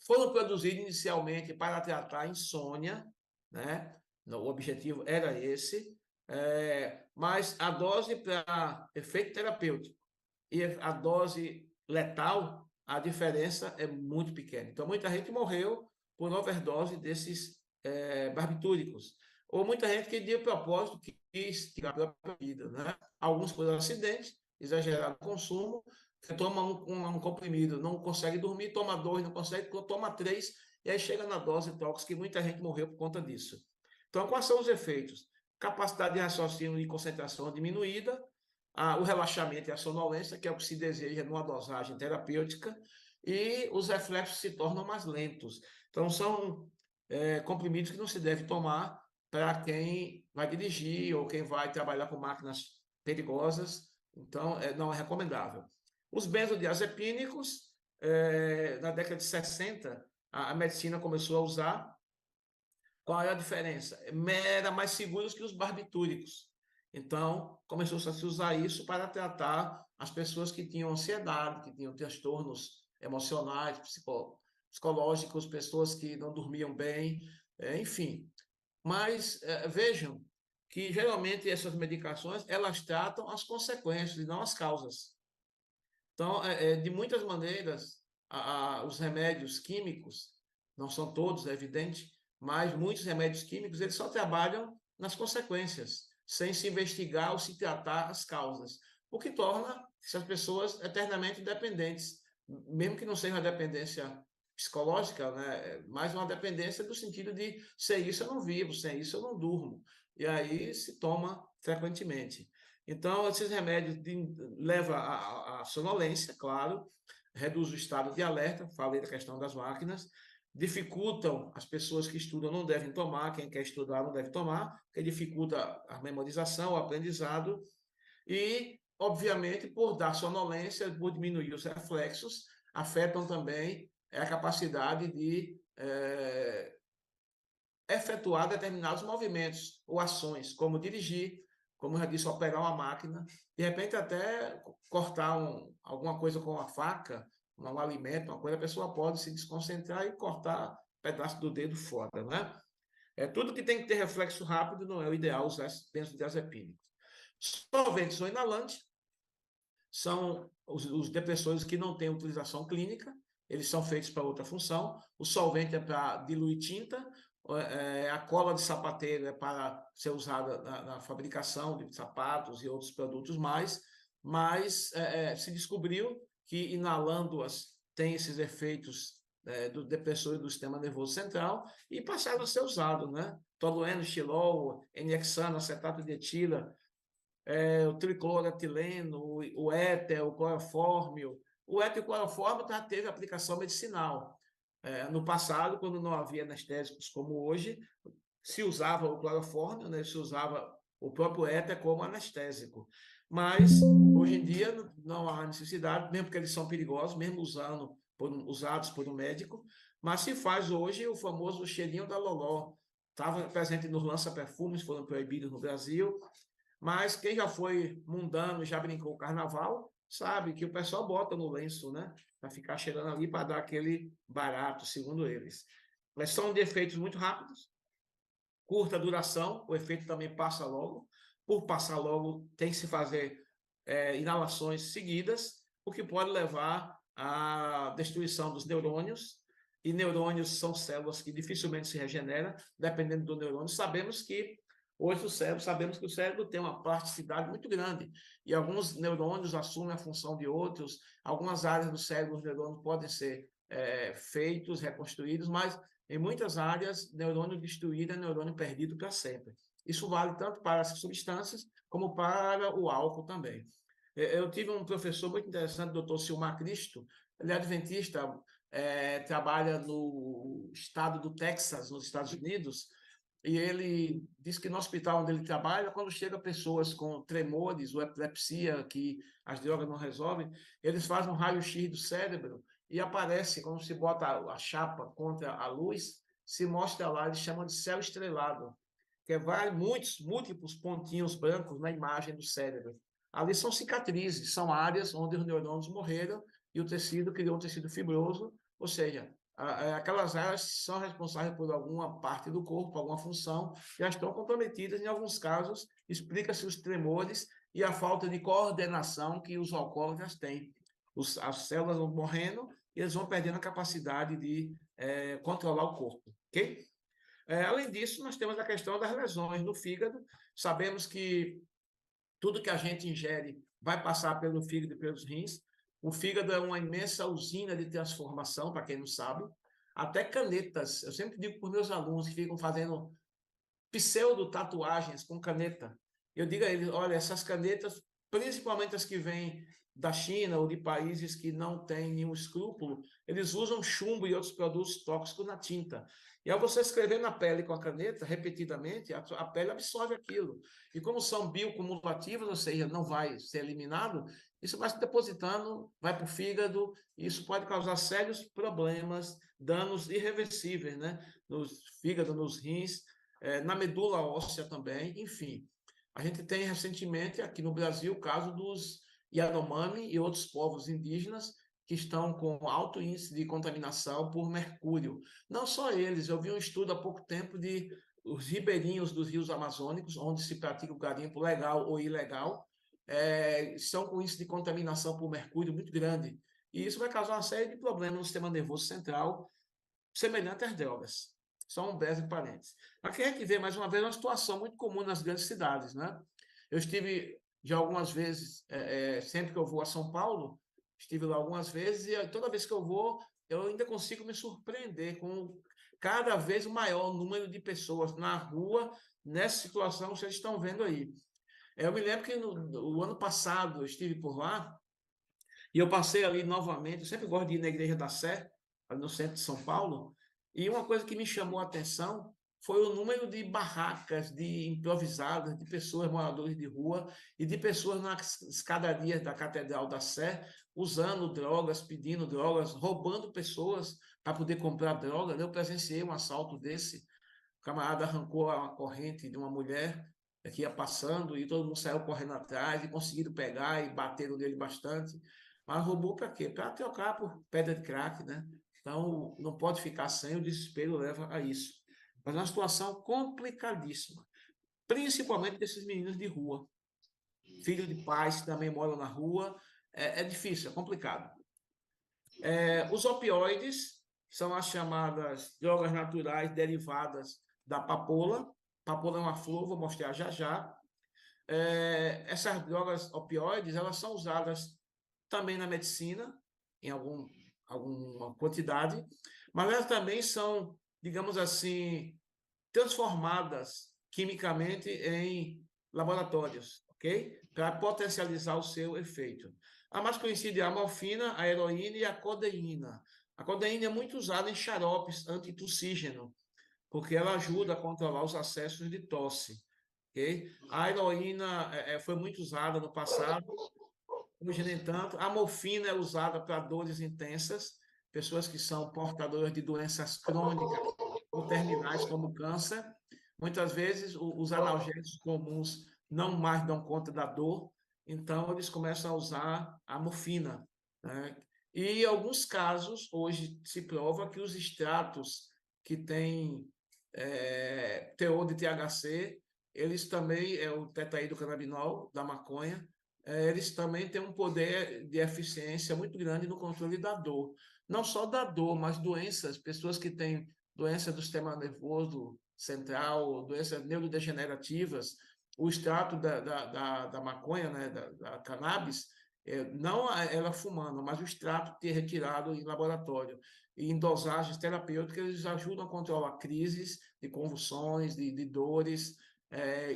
Foram produzidos inicialmente para tratar a insônia, né? O objetivo era esse, mas a dose para efeito terapêutico e a dose letal, a diferença é muito pequena. Então, muita gente morreu por overdose desses barbitúricos. Ou muita gente que, de propósito, quis tirar a própria vida, né? Alguns por acidente, exagerado consumo, toma um comprimido, não consegue dormir, toma 2, não consegue, toma 3, e aí chega na dose tóxica, e muita gente morreu por conta disso. Então, quais são os efeitos? Capacidade de raciocínio e concentração diminuída, o relaxamento e a sonolência, que é o que se deseja numa dosagem terapêutica, e os reflexos se tornam mais lentos. Então, são comprimidos que não se deve tomar para quem vai dirigir ou quem vai trabalhar com máquinas perigosas. Então, não é recomendável. Os benzodiazepínicos, na década de 60, a medicina começou a usar. Qual é a diferença? Era mais seguros que os barbitúricos. Então, começou a se usar isso para tratar as pessoas que tinham ansiedade, que tinham transtornos emocionais, psicológicos, pessoas que não dormiam bem, enfim. Mas vejam que, geralmente, essas medicações, elas tratam as consequências e não as causas. Então, de muitas maneiras, os remédios químicos, não são todos, é evidente, mas muitos remédios químicos, eles só trabalham nas consequências, sem se investigar ou se tratar as causas, o que torna essas pessoas eternamente dependentes, mesmo que não seja uma dependência psicológica, né? Mas uma dependência do sentido de sem isso eu não vivo, sem isso eu não durmo, e aí se toma frequentemente. Então, esses remédios levam à sonolência, claro, reduz o estado de alerta, falei da questão das máquinas, dificultam, as pessoas que estudam não devem tomar, quem quer estudar não deve tomar, porque dificulta a memorização, o aprendizado, e, obviamente, por dar sonolência, por diminuir os reflexos, afetam também a capacidade de efetuar determinados movimentos ou ações, como dirigir, como eu já disse, operar uma máquina, de repente até cortar alguma coisa com uma faca, um alimento, uma coisa, a pessoa pode se desconcentrar e cortar um pedaço do dedo fora, né? Tudo que tem que ter reflexo rápido não é o ideal usar benzodiazepínicos. Solventes ou inalantes são os depressores que não têm utilização clínica, eles são feitos para outra função. O solvente é para diluir tinta, a cola de sapateiro é para ser usada na fabricação de sapatos e outros produtos mais, mas se descobriu que inalando-as tem esses efeitos do depressor do sistema nervoso central e passaram a ser usados, né? Tolueno, xilol, N-hexano, acetato de etila, o tricloretileno, o éter, o clorofórmio. O éter e o clorofórmio já teve aplicação medicinal. No passado, quando não havia anestésicos como hoje, se usava o clorofórmio, né? Se usava o próprio éter como anestésico. Mas, hoje em dia, não há necessidade, mesmo porque eles são perigosos, mesmo usados por um médico, mas se faz hoje o famoso cheirinho da loló. Estava presente nos lança-perfumes, foram proibidos no Brasil, mas quem já foi mundano, já brincou o carnaval, sabe que o pessoal bota no lenço, né? Para ficar cheirando ali, para dar aquele barato, segundo eles. Mas são de efeitos muito rápidos, curta duração, o efeito também passa logo. Por passar logo, tem que se fazer inalações seguidas, o que pode levar à destruição dos neurônios, e neurônios são células que dificilmente se regeneram, dependendo do neurônio. Sabemos que o cérebro tem uma plasticidade muito grande, e alguns neurônios assumem a função de outros, algumas áreas do cérebro, os neurônios podem ser feitos, reconstruídos, mas em muitas áreas, neurônio destruído é neurônio perdido para sempre. Isso vale tanto para as substâncias como para o álcool também. Eu tive um professor muito interessante, o Dr. Silmar Cristo, ele é adventista, trabalha no estado do Texas, nos Estados Unidos, e ele diz que no hospital onde ele trabalha, quando chega pessoas com tremores ou epilepsia, que as drogas não resolvem, eles fazem um raio-x do cérebro e aparece, quando se bota a chapa contra a luz, se mostra lá, eles chamam de céu estrelado, que vai múltiplos pontinhos brancos na imagem do cérebro. Ali são cicatrizes, são áreas onde os neurônios morreram e o tecido criou um tecido fibroso, ou seja, aquelas áreas são responsáveis por alguma parte do corpo, alguma função, já estão comprometidas. Em alguns casos, explica-se os tremores e a falta de coordenação que os alcoólatras têm. As células vão morrendo e eles vão perdendo a capacidade de controlar o corpo, ok? Além disso, nós temos a questão das lesões no fígado. Sabemos que tudo que a gente ingere vai passar pelo fígado e pelos rins. O fígado é uma imensa usina de transformação, para quem não sabe. Até canetas. Eu sempre digo para os meus alunos que ficam fazendo pseudo-tatuagens com caneta. Eu digo a eles, olha, essas canetas, principalmente as que vêm da China ou de países que não têm nenhum escrúpulo, eles usam chumbo e outros produtos tóxicos na tinta. E ao você escrever na pele com a caneta, repetidamente, a pele absorve aquilo. E como são biocumulativos, ou seja, não vai ser eliminado, isso vai se depositando, vai para o fígado, e isso pode causar sérios problemas, danos irreversíveis, né? No fígado, nos rins, na medula óssea também, enfim. A gente tem recentemente aqui no Brasil o caso dos Yanomami e outros povos indígenas que estão com alto índice de contaminação por mercúrio. Não só eles, eu vi um estudo há pouco tempo de os ribeirinhos dos rios amazônicos, onde se pratica o garimpo legal ou ilegal, são com índice de contaminação por mercúrio muito grande. E isso vai causar uma série de problemas no sistema nervoso central, semelhante às drogas. Só um breve parênteses. Aqui a gente vê, mais uma vez, uma situação muito comum nas grandes cidades, né? Eu estive já algumas vezes, sempre que eu vou a São Paulo, estive lá algumas vezes, e toda vez que eu vou, eu ainda consigo me surpreender com cada vez o maior número de pessoas na rua, nessa situação que vocês estão vendo aí. Eu me lembro que no ano passado eu estive por lá, e eu passei ali novamente, eu sempre gosto de ir na Igreja da Sé, ali no centro de São Paulo, e uma coisa que me chamou a atenção foi o número de barracas, de improvisadas, de pessoas, moradores de rua, e de pessoas nas escadarias da Catedral da Sé, usando drogas, pedindo drogas, roubando pessoas para poder comprar droga. Eu presenciei um assalto desse, o camarada arrancou a corrente de uma mulher que ia passando, e todo mundo saiu correndo atrás, e conseguiram pegar, e bateram nele bastante. Mas roubou para quê? Para trocar por pedra de crack, né? Então, não pode ficar sem, o desespero leva a isso. Mas é uma situação complicadíssima, principalmente desses meninos de rua, filhos de pais que também moram na rua. É difícil, é complicado. Os opioides são as chamadas drogas naturais derivadas da papoula. Papoula é uma flor, vou mostrar já já. Essas drogas opioides, elas são usadas também na medicina, em alguma quantidade, mas elas também são, digamos assim, transformadas quimicamente em laboratórios, ok? Para potencializar o seu efeito. A mais conhecida é a morfina, a heroína e a codeína. A codeína é muito usada em xaropes antitussígeno, porque ela ajuda a controlar os acessos de tosse. Okay? A heroína foi muito usada no passado, hoje nem tanto. A morfina é usada para dores intensas, pessoas que são portadoras de doenças crônicas ou terminais, como câncer. Muitas vezes, os analgésicos comuns não mais dão conta da dor, então eles começam a usar a morfina, né? E em alguns casos, hoje se prova que os extratos que têm teor de THC, eles também, o tetraidrocannabinol da maconha, eles também têm um poder de eficiência muito grande no controle da dor. Não só da dor, mas doenças, pessoas que têm doença do sistema nervoso central, doenças neurodegenerativas, o extrato da maconha, né, da cannabis, não ela fumando, mas o extrato ter retirado em laboratório. E em dosagens terapêuticas, eles ajudam a controlar crises de convulsões, de dores.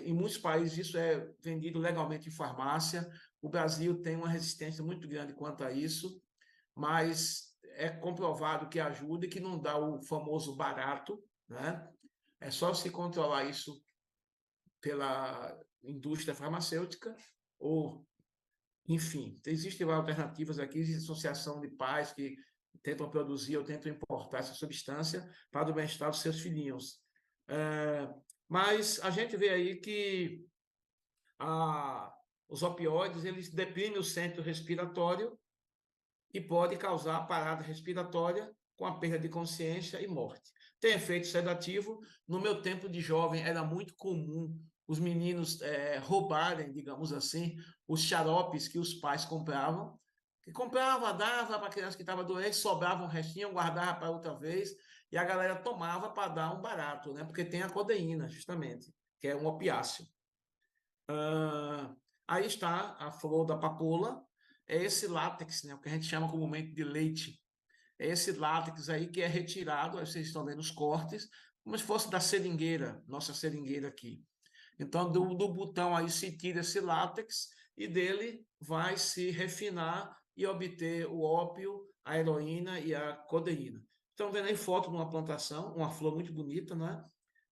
Em muitos países, isso é vendido legalmente em farmácia. O Brasil tem uma resistência muito grande quanto a isso, mas é comprovado que ajuda e que não dá o famoso barato, né? É só se controlar isso pela indústria farmacêutica ou, enfim, existem alternativas aqui, existe associação de pais que tentam produzir ou tentam importar essa substância para o bem-estar dos seus filhinhos. Mas a gente vê aí que os opioides, eles deprimem o centro respiratório e pode causar parada respiratória com a perda de consciência e morte. Tem efeito sedativo. No meu tempo de jovem, era muito comum os meninos roubarem, digamos assim, os xaropes que os pais compravam, que comprava, dava para a criança que estava doente, sobrava um restinho, guardava para outra vez, e a galera tomava para dar um barato, né? Porque tem a codeína, justamente, que é um opiáceo. Aí está a flor da papoula, é esse látex, né, o que a gente chama comumente de leite. É esse látex aí que é retirado, aí vocês estão vendo os cortes, como se fosse da seringueira, nossa seringueira aqui. Então, do botão aí se tira esse látex e dele vai se refinar e obter o ópio, a heroína e a codeína. Estão vendo aí foto de uma plantação, uma flor muito bonita, não é?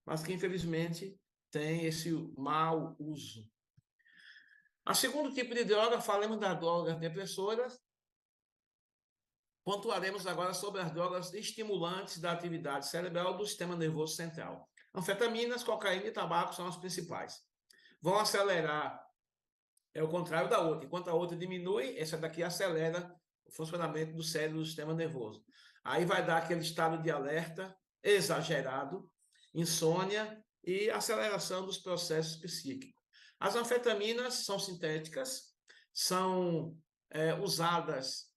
Mas que infelizmente tem esse mau uso. A segundo tipo de droga, falamos das drogas depressoras. Pontuaremos agora sobre as drogas estimulantes da atividade cerebral do sistema nervoso central. Anfetaminas, cocaína e tabaco são as principais. Vão acelerar, é o contrário da outra. Enquanto a outra diminui, essa daqui acelera o funcionamento do cérebro do sistema nervoso. Aí vai dar aquele estado de alerta exagerado, insônia e aceleração dos processos psíquicos. As anfetaminas são sintéticas, são usadas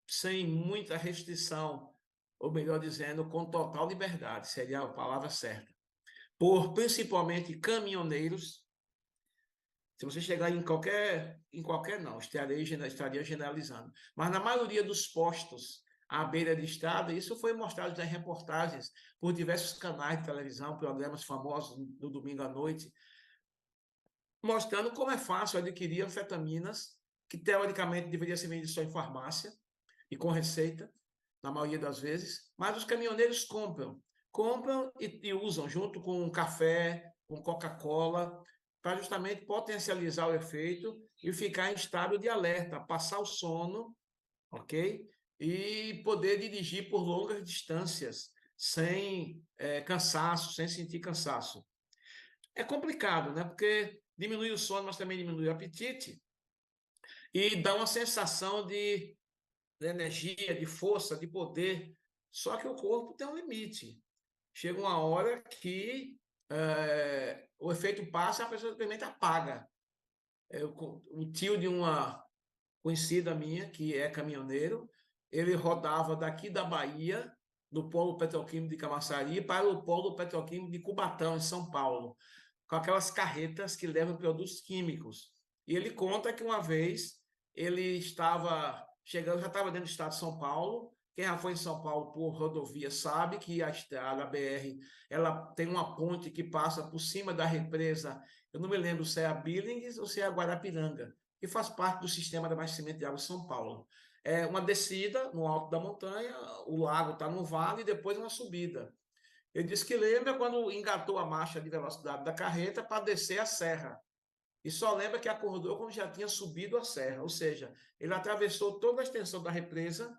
sem muita restrição, ou melhor dizendo, com total liberdade, seria a palavra certa, por principalmente caminhoneiros. Se você chegar em qualquer não, estaria generalizando, mas na maioria dos postos à beira de estrada, isso foi mostrado nas reportagens por diversos canais de televisão, programas famosos no domingo à noite, mostrando como é fácil adquirir anfetaminas, que teoricamente deveria ser vendido só em farmácia e com receita, na maioria das vezes, mas os caminhoneiros compram e usam junto com café, com Coca-Cola, para justamente potencializar o efeito e ficar em estado de alerta, passar o sono, ok? E poder dirigir por longas distâncias, sem cansaço, sem sentir cansaço. É complicado, né? Porque diminui o sono, mas também diminui o apetite e dá uma sensação de energia, de força, de poder. Só que o corpo tem um limite. Chega uma hora que o efeito passa e a pessoa simplesmente apaga. O tio de uma conhecida minha, que é caminhoneiro, ele rodava daqui da Bahia, do polo petroquímico de Camaçari, para o polo petroquímico de Cubatão, em São Paulo, com aquelas carretas que levam produtos químicos. E ele conta que uma vez ele estava chegando, já estava dentro do estado de São Paulo. Quem já foi em São Paulo por rodovia sabe que a estrada, a BR, ela tem uma ponte que passa por cima da represa. Eu não me lembro se é a Billings ou se é a Guarapiranga, que faz parte do sistema de abastecimento de água de São Paulo. é uma descida no alto da montanha, o lago está no vale e depois uma subida. Ele disse que lembra quando engatou a marcha de velocidade da carreta para descer a serra. E só lembra que acordou quando já tinha subido a serra. Ou seja, ele atravessou toda a extensão da represa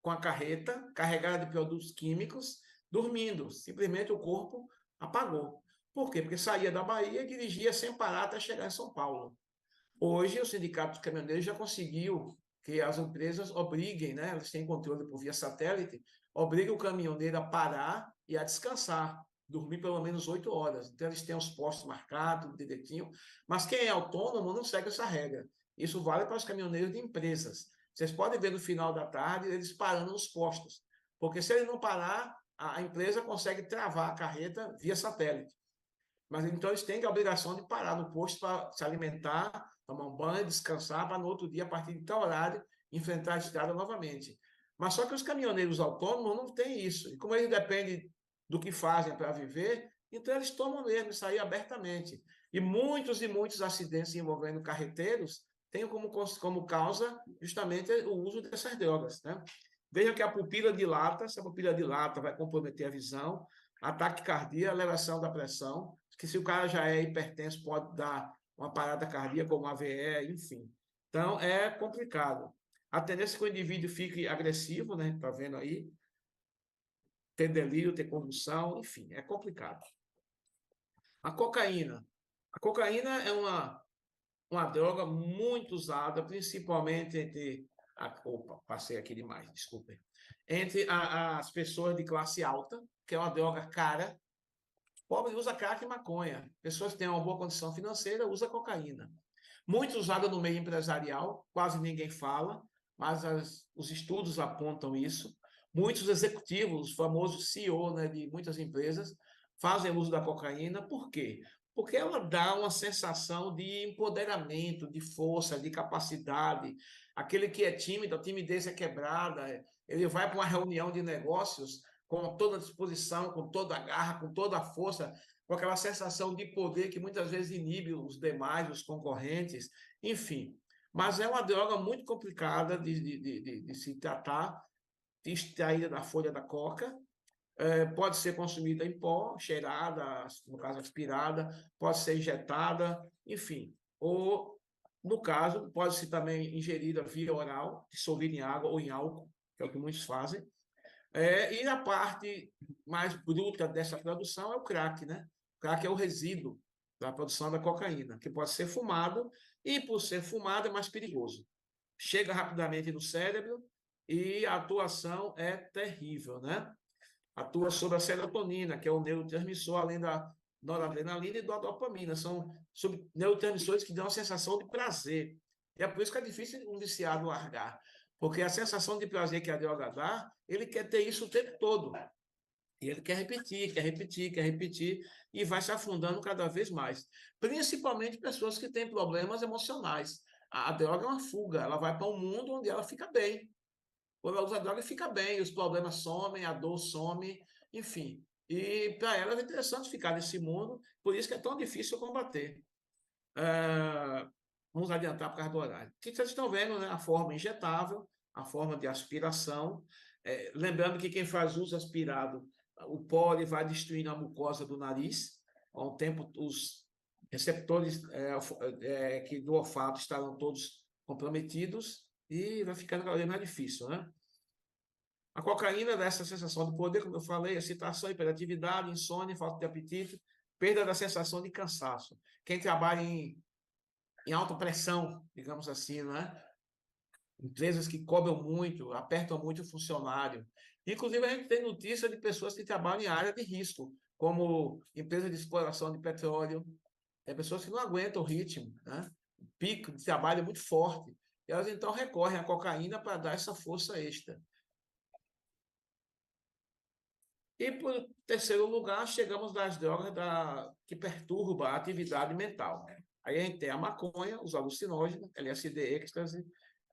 com a carreta, carregada de produtos químicos, dormindo. Simplesmente o corpo apagou. Por quê? Porque saía da Bahia e dirigia sem parar até chegar em São Paulo. Hoje, o Sindicato dos Caminhoneiros já conseguiu que as empresas obriguem, né, elas têm controle por via satélite, obriguem o caminhoneiro a parar e a descansar, dormir pelo menos 8 horas. Então, eles têm os postos marcados, direitinho, mas quem é autônomo não segue essa regra. Isso vale para os caminhoneiros de empresas. Vocês podem ver no final da tarde eles parando nos postos, porque se ele não parar, a empresa consegue travar a carreta via satélite. Mas então eles têm a obrigação de parar no posto para se alimentar, tomar um banho, descansar, para no outro dia, a partir de tal horário, enfrentar a estrada novamente. Mas só que os caminhoneiros autônomos não têm isso. E como eles dependem do que fazem para viver, então eles tomam mesmo isso aí abertamente. E muitos acidentes envolvendo carreteiros têm como causa justamente o uso dessas drogas, né? Veja que a pupila dilata, se a pupila dilata vai comprometer a visão, ataque cardíaco, elevação da pressão, que se o cara já é hipertenso pode dar uma parada cardíaca, como AVE, enfim. Então, é complicado. A tendência é que o indivíduo fique agressivo, né? Está vendo aí? Ter delírio, ter convulsão, enfim, é complicado. A cocaína. A cocaína é uma droga muito usada, principalmente entre... Opa, passei aqui demais, desculpem. Entre as pessoas de classe alta, que é uma droga cara. Pobre usa crack e maconha. Pessoas que têm uma boa condição financeira usam cocaína. Muito usada no meio empresarial, quase ninguém fala, mas os estudos apontam isso. Muitos executivos, os famosos CEO, né, de muitas empresas, fazem uso da cocaína. Por quê? Porque ela dá uma sensação de empoderamento, de força, de capacidade. Aquele que é tímido, a timidez é quebrada, ele vai para uma reunião de negócios com toda a disposição, com toda a garra, com toda a força, com aquela sensação de poder que muitas vezes inibe os demais, os concorrentes, enfim. Mas é uma droga muito complicada de se tratar, extraída da folha da coca, pode ser consumida em pó, cheirada, no caso aspirada, pode ser injetada, enfim. Ou, no caso, pode ser também ingerida via oral, dissolvida em água ou em álcool, que é o que muitos fazem. E a parte mais bruta dessa produção é o crack, né? O crack é o resíduo da produção da cocaína, que pode ser fumado, e por ser fumado é mais perigoso. Chega rapidamente no cérebro e a atuação é terrível, né? Atua sobre a serotonina, que é o neurotransmissor, além da noradrenalina e da dopamina. São neurotransmissores que dão a sensação de prazer. E é por isso que é difícil um viciado largar. Porque a sensação de prazer que a droga dá, ele quer ter isso o tempo todo. E ele quer repetir, e vai se afundando cada vez mais. Principalmente pessoas que têm problemas emocionais. A droga é uma fuga, ela vai para um mundo onde ela fica bem. Quando ela usa droga, fica bem, os problemas somem, a dor some, enfim. E para ela é interessante ficar nesse mundo, por isso que é tão difícil combater. Vamos adiantar por causa do horário. O que vocês estão vendo, né? A forma injetável, a forma de aspiração. Lembrando que quem faz uso aspirado, o pó ele vai destruindo a mucosa do nariz. Com o tempo, os receptores do olfato estarão todos comprometidos e vai ficando cada vez mais difícil, né? A cocaína dá essa sensação de poder, como eu falei, excitação, hiperatividade, insônia, falta de apetite, perda da sensação de cansaço. Quem trabalha em alta pressão, digamos assim, né? Empresas que cobram muito, apertam muito o funcionário. Inclusive, a gente tem notícia de pessoas que trabalham em área de risco, como empresas de exploração de petróleo. Tem pessoas que não aguentam o ritmo, né? O pico de trabalho é muito forte. E elas, então, recorrem à cocaína para dar essa força extra. E, por terceiro lugar, chegamos nas drogas que perturbam a atividade mental. Aí a gente tem a maconha, os alucinógenos, LSD, êxtase,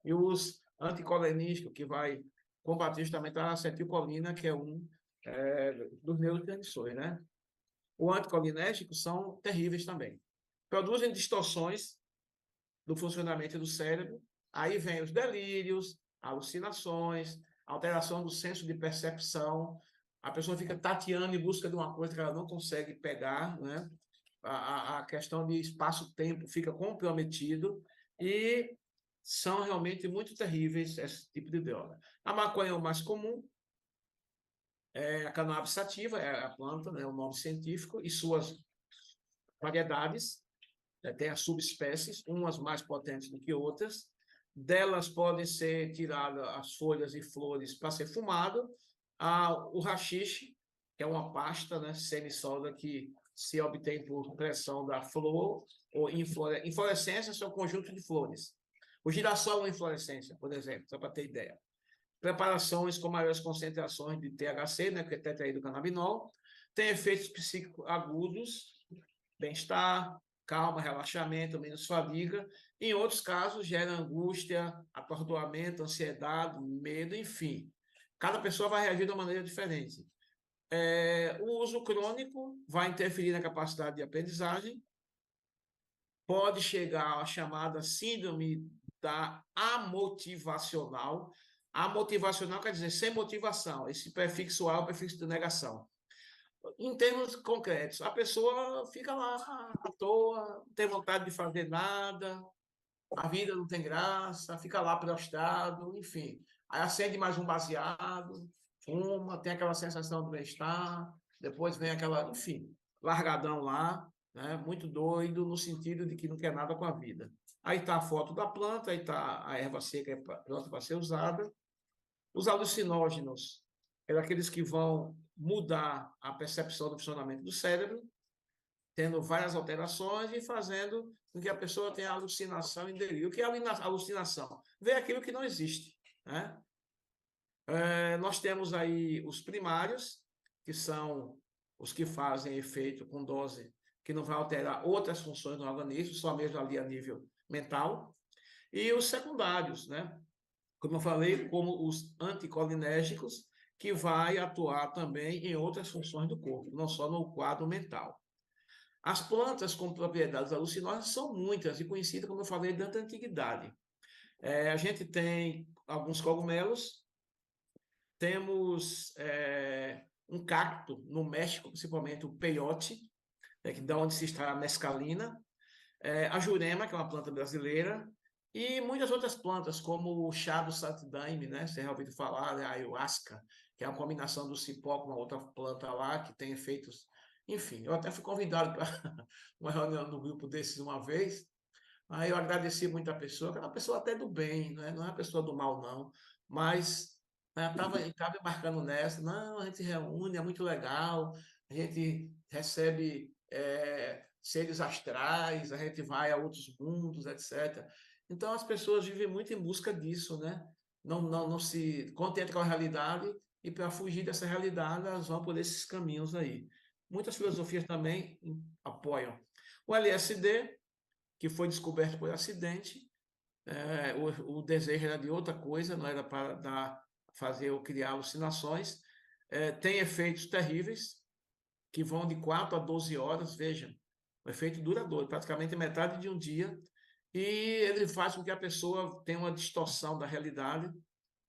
e os anticolinérgicos, que vai combater justamente a acetilcolina, que é dos neurotransmissores, né? Os anticolinérgicos são terríveis também. Produzem distorções do funcionamento do cérebro, aí vem os delírios, alucinações, alteração do senso de percepção, a pessoa fica tateando em busca de uma coisa que ela não consegue pegar, né? A questão de espaço-tempo fica comprometido e são realmente muito terríveis esse tipo de droga. A maconha é o mais comum, é a cannabis sativa, é a planta, né, o nome científico, e suas variedades, tem as subespécies, umas mais potentes do que outras. Delas podem ser tiradas as folhas e flores para ser fumado. O haxixe, que é uma pasta, né, semissólida que se obtém por pressão da flor ou inflorescência, são um conjunto de flores. O girassol é uma inflorescência, por exemplo, só para ter ideia. Preparações com maiores concentrações de THC, né, que é tetraidrocannabinol, tem efeitos psíquicos agudos, bem-estar, calma, relaxamento, menos fadiga. Em outros casos, gera angústia, atordoamento, ansiedade, medo, enfim. Cada pessoa vai reagir de uma maneira diferente. O uso crônico vai interferir na capacidade de aprendizagem, pode chegar à chamada síndrome da amotivacional. Amotivacional quer dizer sem motivação. Esse prefixo A é o prefixo de negação. Em termos concretos, a pessoa fica lá à toa, não tem vontade de fazer nada, a vida não tem graça, fica lá prostrado, enfim. Aí acende mais um baseado, fuma, tem aquela sensação de bem-estar, depois vem aquela, enfim, largadão lá, né? Muito doido, no sentido de que não quer nada com a vida. Aí está a foto da planta, aí está a erva seca pronta para ser usada. Os alucinógenos, aqueles que vão mudar a percepção do funcionamento do cérebro, tendo várias alterações e fazendo com que a pessoa tenha alucinação e delírio. O que é alucinação? Ver aquilo que não existe, né? Nós temos aí os primários, que são os que fazem efeito com dose que não vai alterar outras funções do organismo, só mesmo ali a nível mental, e os secundários, né? Como eu falei, como os anticolinérgicos, que vai atuar também em outras funções do corpo, não só no quadro mental. As plantas com propriedades alucinógenas são muitas e conhecidas, como eu falei, desde a antiguidade. A gente tem alguns cogumelos, temos um cacto no México, principalmente o peyote, que da onde se extrai a mescalina, a jurema, que é uma planta brasileira, e muitas outras plantas, como o chá do Satdaime, né? Você já ouviu falar, né? A ayahuasca, que é uma combinação do cipó com uma outra planta lá, que tem efeitos... Enfim, eu até fui convidado para uma reunião no grupo desses uma vez, aí eu agradeci muito a pessoa, que era uma pessoa até do bem, né? Não é uma pessoa do mal, não, mas estava embarcando nessa, não, a gente reúne, é muito legal, a gente recebe seres astrais, a gente vai a outros mundos, etc. Então, as pessoas vivem muito em busca disso, né? Não se contentam com a realidade e, para fugir dessa realidade, elas vão por esses caminhos aí. Muitas filosofias também apoiam. O LSD, que foi descoberto por acidente, o desejo era de outra coisa, não era para fazer ou criar alucinações, tem efeitos terríveis, que vão de 4 a 12 horas, vejam, um efeito duradouro, praticamente metade de um dia, e ele faz com que a pessoa tenha uma distorção da realidade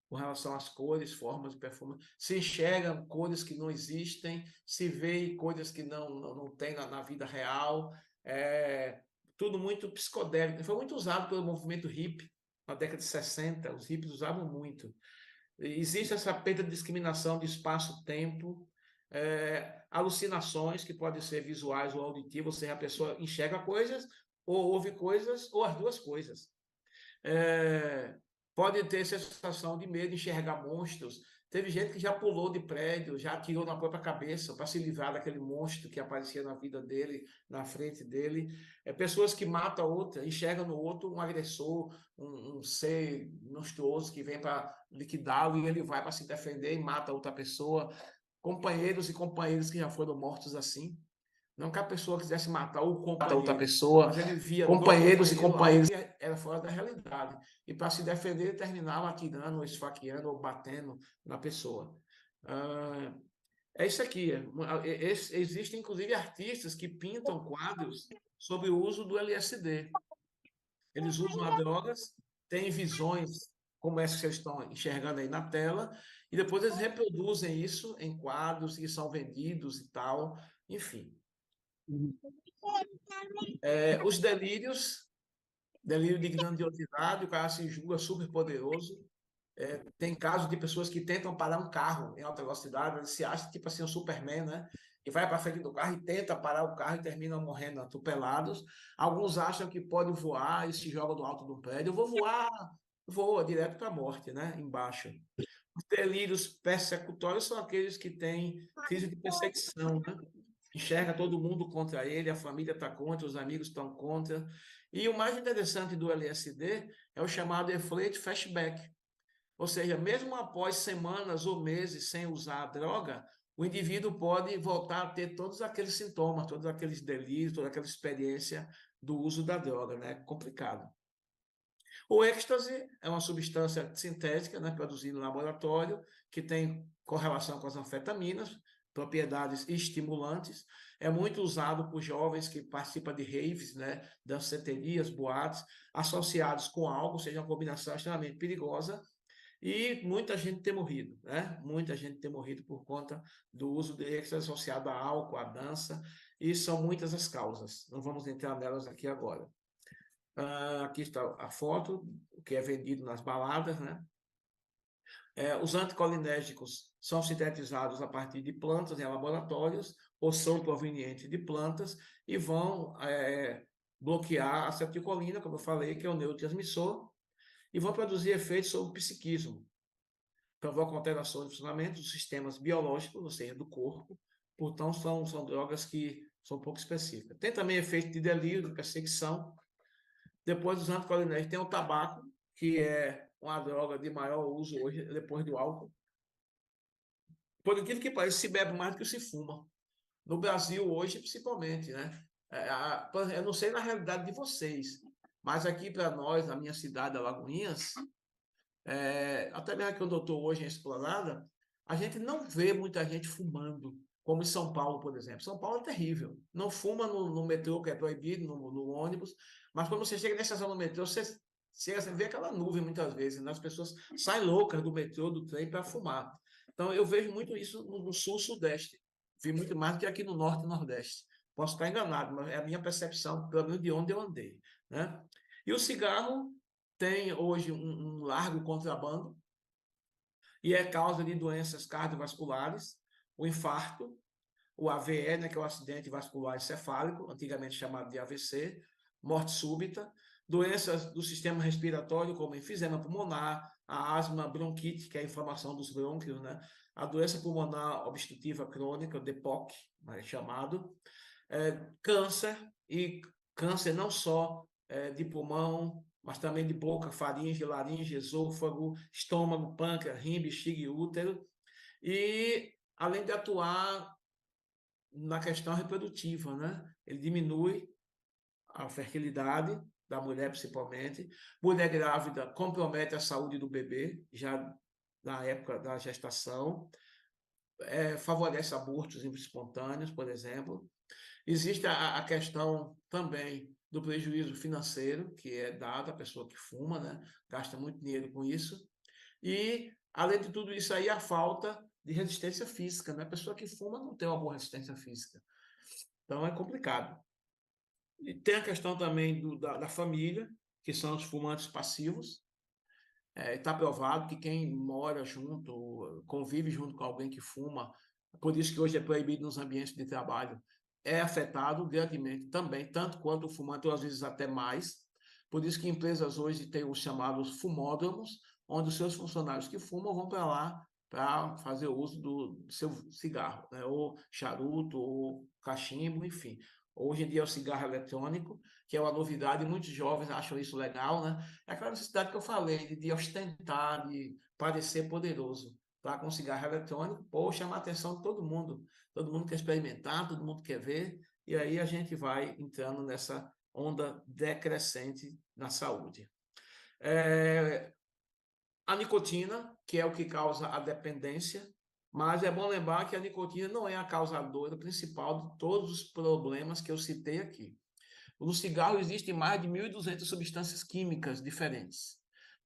com relação às cores, formas e perfumes, se enxerga cores que não existem, se vê coisas que não tem na vida real, tudo muito psicodélico. Foi muito usado pelo movimento hippie na década de 60, os hippies usavam muito. Existe essa perda de discriminação de espaço-tempo, alucinações que podem ser visuais ou auditivas, ou seja, a pessoa enxerga coisas, ou ouve coisas, ou as duas coisas. Pode ter sensação de medo, enxergar monstros. Teve gente que já pulou de prédio, já atirou na própria cabeça para se livrar daquele monstro que aparecia na vida dele, na frente dele. Pessoas que matam a outra, enxergam no outro um agressor, um ser monstruoso que vem para liquidá-lo e ele vai para se defender e mata a outra pessoa. Companheiros e companheiras que já foram mortos assim. Não que a pessoa quisesse matar o companheiro, outra pessoa, mas ele via companheiros e companheiros que era fora da realidade. E para se defender, ele terminava atirando, ou esfaqueando, ou batendo na pessoa. É isso aqui. Existem, inclusive, artistas que pintam quadros sobre o uso do LSD. Eles usam as drogas, têm visões como é que vocês estão enxergando aí na tela, e depois eles reproduzem isso em quadros que são vendidos e tal, enfim. Os delírios, delírio de grandiosidade, o cara se julga super poderoso. Tem casos de pessoas que tentam parar um carro em alta velocidade, eles se acham tipo assim um Superman, né? E vai para frente do carro e tenta parar o carro e terminam morrendo atropelados. Alguns acham que pode voar e se jogam do alto do prédio. Eu vou voar, voa direto para a morte, né? Embaixo. Os delírios persecutórios são aqueles que têm crise de perseguição, né? Enxerga todo mundo contra ele, a família está contra, os amigos estão contra. E o mais interessante do LSD é o chamado efeito flashback. Ou seja, mesmo após semanas ou meses sem usar a droga, o indivíduo pode voltar a ter todos aqueles sintomas, todos aqueles delírios, toda aquela experiência do uso da droga, né? Complicado. O êxtase é uma substância sintética, né, produzida no laboratório, que tem correlação com as anfetaminas, propriedades estimulantes. É muito usado por jovens que participam de raves, né, danceterias, boates, associados com álcool, ou seja, uma combinação extremamente perigosa. E muita gente tem morrido, né? Muita gente tem morrido por conta do uso de êxtase associado a álcool, à dança, e são muitas as causas. Não vamos entrar nelas aqui agora. Aqui está a foto, o que é vendido nas baladas, né? Os anticolinérgicos são sintetizados a partir de plantas em laboratórios ou são provenientes de plantas e vão bloquear a acetilcolina, como eu falei, que é o neurotransmissor, e vão produzir efeitos sobre o psiquismo. Provocam alterações no funcionamento dos sistemas biológicos, ou seja, do corpo. Portanto, são drogas que são um pouco específicas. Tem também efeito de delírio, de perseguição. Depois dos anticolinérgicos, tem o tabaco, que é uma droga de maior uso hoje, depois do álcool. Por incrível que pareça, se bebe mais do que se fuma. No Brasil, hoje, principalmente, né? Eu não sei na realidade de vocês, mas aqui para nós, na minha cidade, Alagoinhas, até mesmo aqui onde eu estou hoje, em Esplanada, a gente não vê muita gente fumando, como em São Paulo, por exemplo. São Paulo é terrível. Não fuma no metrô, que é proibido, no ônibus, mas quando você chega na estação do metrô, você vê aquela nuvem muitas vezes, né? As pessoas saem loucas do metrô, do trem, para fumar. Então, eu vejo muito isso no sul-sudeste. Vi muito mais do que aqui no norte e nordeste. Posso estar enganado, mas é a minha percepção, pelo menos de onde eu andei, né? E o cigarro tem hoje um largo contrabando e é causa de doenças cardiovasculares, o infarto, o AVE, né, que é o acidente vascular encefálico, antigamente chamado de AVC, morte súbita, doenças do sistema respiratório, como enfisema pulmonar, a asma, bronquite, que é a inflamação dos brônquios, né? A doença pulmonar obstrutiva crônica, o DPOC, né, chamado, câncer, e câncer não só de pulmão, mas também de boca, faringe, laringe, esôfago, estômago, pâncreas, rim, bexiga e útero, e além de atuar na questão reprodutiva, né? Ele diminui a fertilidade da mulher, principalmente. Mulher grávida compromete a saúde do bebê, já na época da gestação, favorece abortos espontâneos, por exemplo. Existe a questão também do prejuízo financeiro, que é dado à pessoa que fuma, né? Gasta muito dinheiro com isso. E, além de tudo isso aí, a falta de resistência física, né? A pessoa que fuma não tem uma boa resistência física. Então, é complicado. E tem a questão também da família, que são os fumantes passivos. Está provado que quem mora junto, convive junto com alguém que fuma, por isso que hoje é proibido nos ambientes de trabalho, é afetado grandemente também, tanto quanto o fumante, ou às vezes até mais. Por isso que empresas hoje têm os chamados fumódromos, onde os seus funcionários que fumam vão para lá para fazer uso do seu cigarro, né? Ou charuto, ou cachimbo, enfim. Hoje em dia é o cigarro eletrônico, que é uma novidade, e muitos jovens acham isso legal, né? É aquela necessidade que eu falei, de ostentar, de parecer poderoso. Tá com cigarro eletrônico, pô, chama a atenção de todo mundo. Todo mundo quer experimentar, todo mundo quer ver, e aí a gente vai entrando nessa onda decrescente na saúde. A nicotina, que é o que causa a dependência, mas é bom lembrar que a nicotina não é a causadora principal de todos os problemas que eu citei aqui. No cigarro existem mais de 1.200 substâncias químicas diferentes.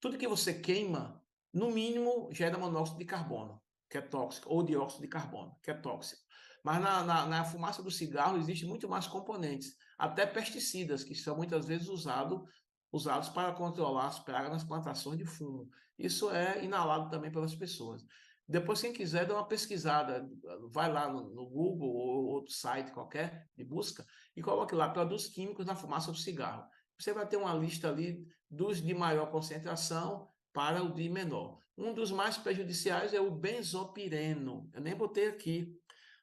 Tudo que você queima, no mínimo, gera monóxido de carbono, que é tóxico, ou dióxido de carbono, que é tóxico. Mas na fumaça do cigarro existe muito mais componentes, até pesticidas, que são muitas vezes usados para controlar as pragas nas plantações de fumo. Isso é inalado também pelas pessoas. Depois, quem quiser, dá uma pesquisada, vai lá no Google ou outro site qualquer de busca e coloque lá produtos químicos na fumaça do cigarro. Você vai ter uma lista ali dos de maior concentração para o de menor. Um dos mais prejudiciais é o benzopireno. Eu nem botei aqui,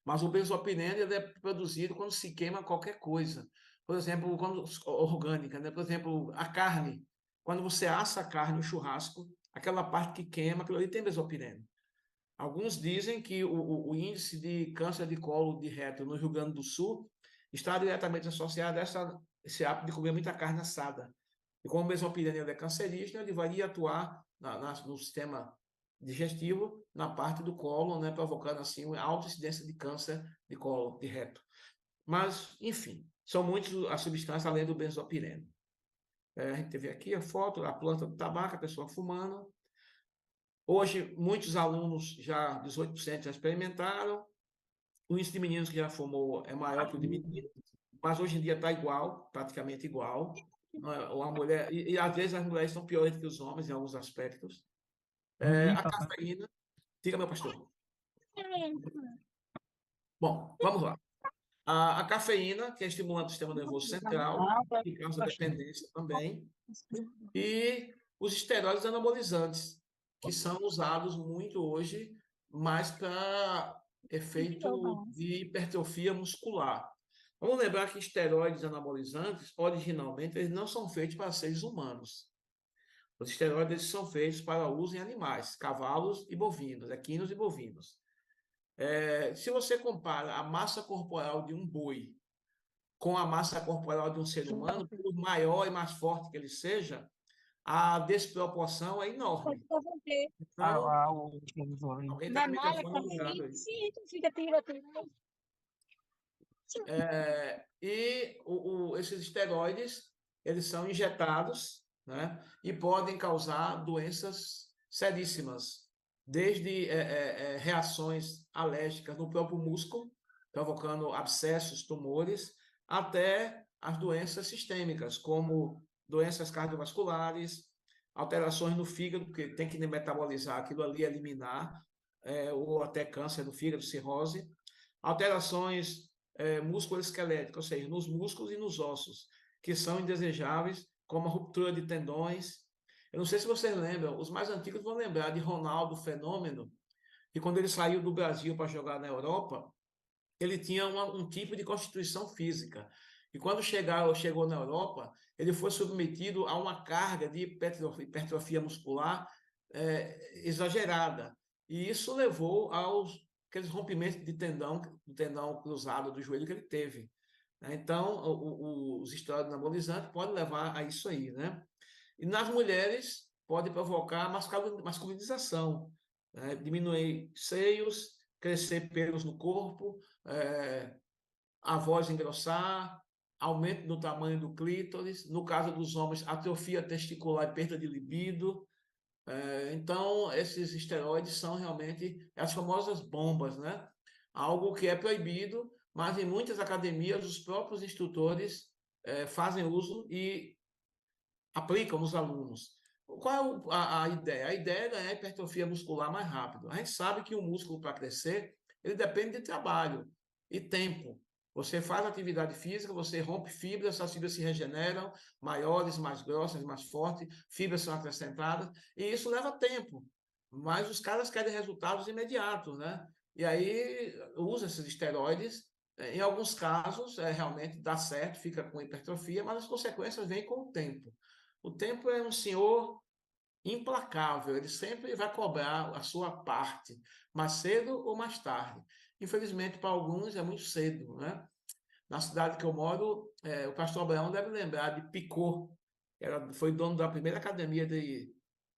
mas o benzopireno ele é produzido quando se queima qualquer coisa. Por exemplo, quando orgânica, né? Por exemplo, a carne. Quando você assa a carne no churrasco, aquela parte que queima, aquilo ali tem benzopireno. Alguns dizem que o índice de câncer de colo de reto no Rio Grande do Sul está diretamente associado a esse hábito de comer muita carne assada. E como o benzopireno é cancerígeno, ele vai atuar no sistema digestivo, na parte do colo, né, provocando assim uma alta incidência de câncer de colo de reto. Mas, enfim, são muitas as substâncias além do benzopireno. A gente teve aqui a foto, a planta do tabaco, a pessoa fumando. Hoje, muitos alunos, já 18% já experimentaram. O índice de meninos que já fumou é maior que o de meninos, mas hoje em dia está igual, praticamente igual. Uma mulher, e às vezes as mulheres são piores que os homens em alguns aspectos. A cafeína. Diga, meu pastor. Bom, vamos lá. A cafeína, que é estimulante do sistema nervoso central, que causa dependência também. E os esteroides anabolizantes, que são usados muito hoje, mais para efeito de hipertrofia muscular. Vamos lembrar que esteroides anabolizantes, originalmente, eles não são feitos para seres humanos. Os esteroides são feitos para uso em animais, cavalos e bovinos, equinos e bovinos. Se você compara a massa corporal de um boi com a massa corporal de um ser humano, por maior e mais forte que ele seja, a desproporção é enorme. Então, alguém está com o microfone ligado aí. Esses esteroides, eles são injetados, né, e podem causar doenças seríssimas, desde reações alérgicas no próprio músculo, provocando abscessos, tumores, até as doenças sistêmicas, como doenças cardiovasculares, alterações no fígado, porque tem que metabolizar aquilo ali, eliminar, ou até câncer do fígado, cirrose, alterações musculoesqueléticas, ou seja, nos músculos e nos ossos, que são indesejáveis, como a ruptura de tendões. Eu não sei se vocês lembram, os mais antigos vão lembrar de Ronaldo Fenômeno, que quando ele saiu do Brasil para jogar na Europa, ele tinha um tipo de constituição física. E quando chegou na Europa, ele foi submetido a uma carga de hipertrofia muscular exagerada. E isso levou aqueles rompimentos de do tendão cruzado do joelho que ele teve. Então, os esteroides anabolizantes podem levar a isso aí, né? E nas mulheres, pode provocar masculinização, né? Diminuir seios, crescer pelos no corpo, a voz engrossar, aumento no tamanho do clítoris, no caso dos homens, atrofia testicular e perda de libido. Então, esses esteroides são realmente as famosas bombas, né? Algo que é proibido, mas em muitas academias os próprios instrutores fazem uso e aplicam nos alunos. Qual é a ideia? A ideia é ganhar hipertrofia muscular mais rápido. A gente sabe que o músculo, para crescer, ele depende de trabalho e tempo. Você faz atividade física, você rompe fibras, essas fibras se regeneram, maiores, mais grossas, mais fortes, fibras são acrescentadas, e isso leva tempo. Mas os caras querem resultados imediatos, né? E aí usa esses esteroides. Em alguns casos, realmente dá certo, fica com hipertrofia, mas as consequências vêm com o tempo. O tempo é um senhor implacável, ele sempre vai cobrar a sua parte, mais cedo ou mais tarde. Infelizmente, para alguns é muito cedo, né? Na cidade que eu moro, o pastor Abraão deve lembrar de Picô, foi dono da primeira academia de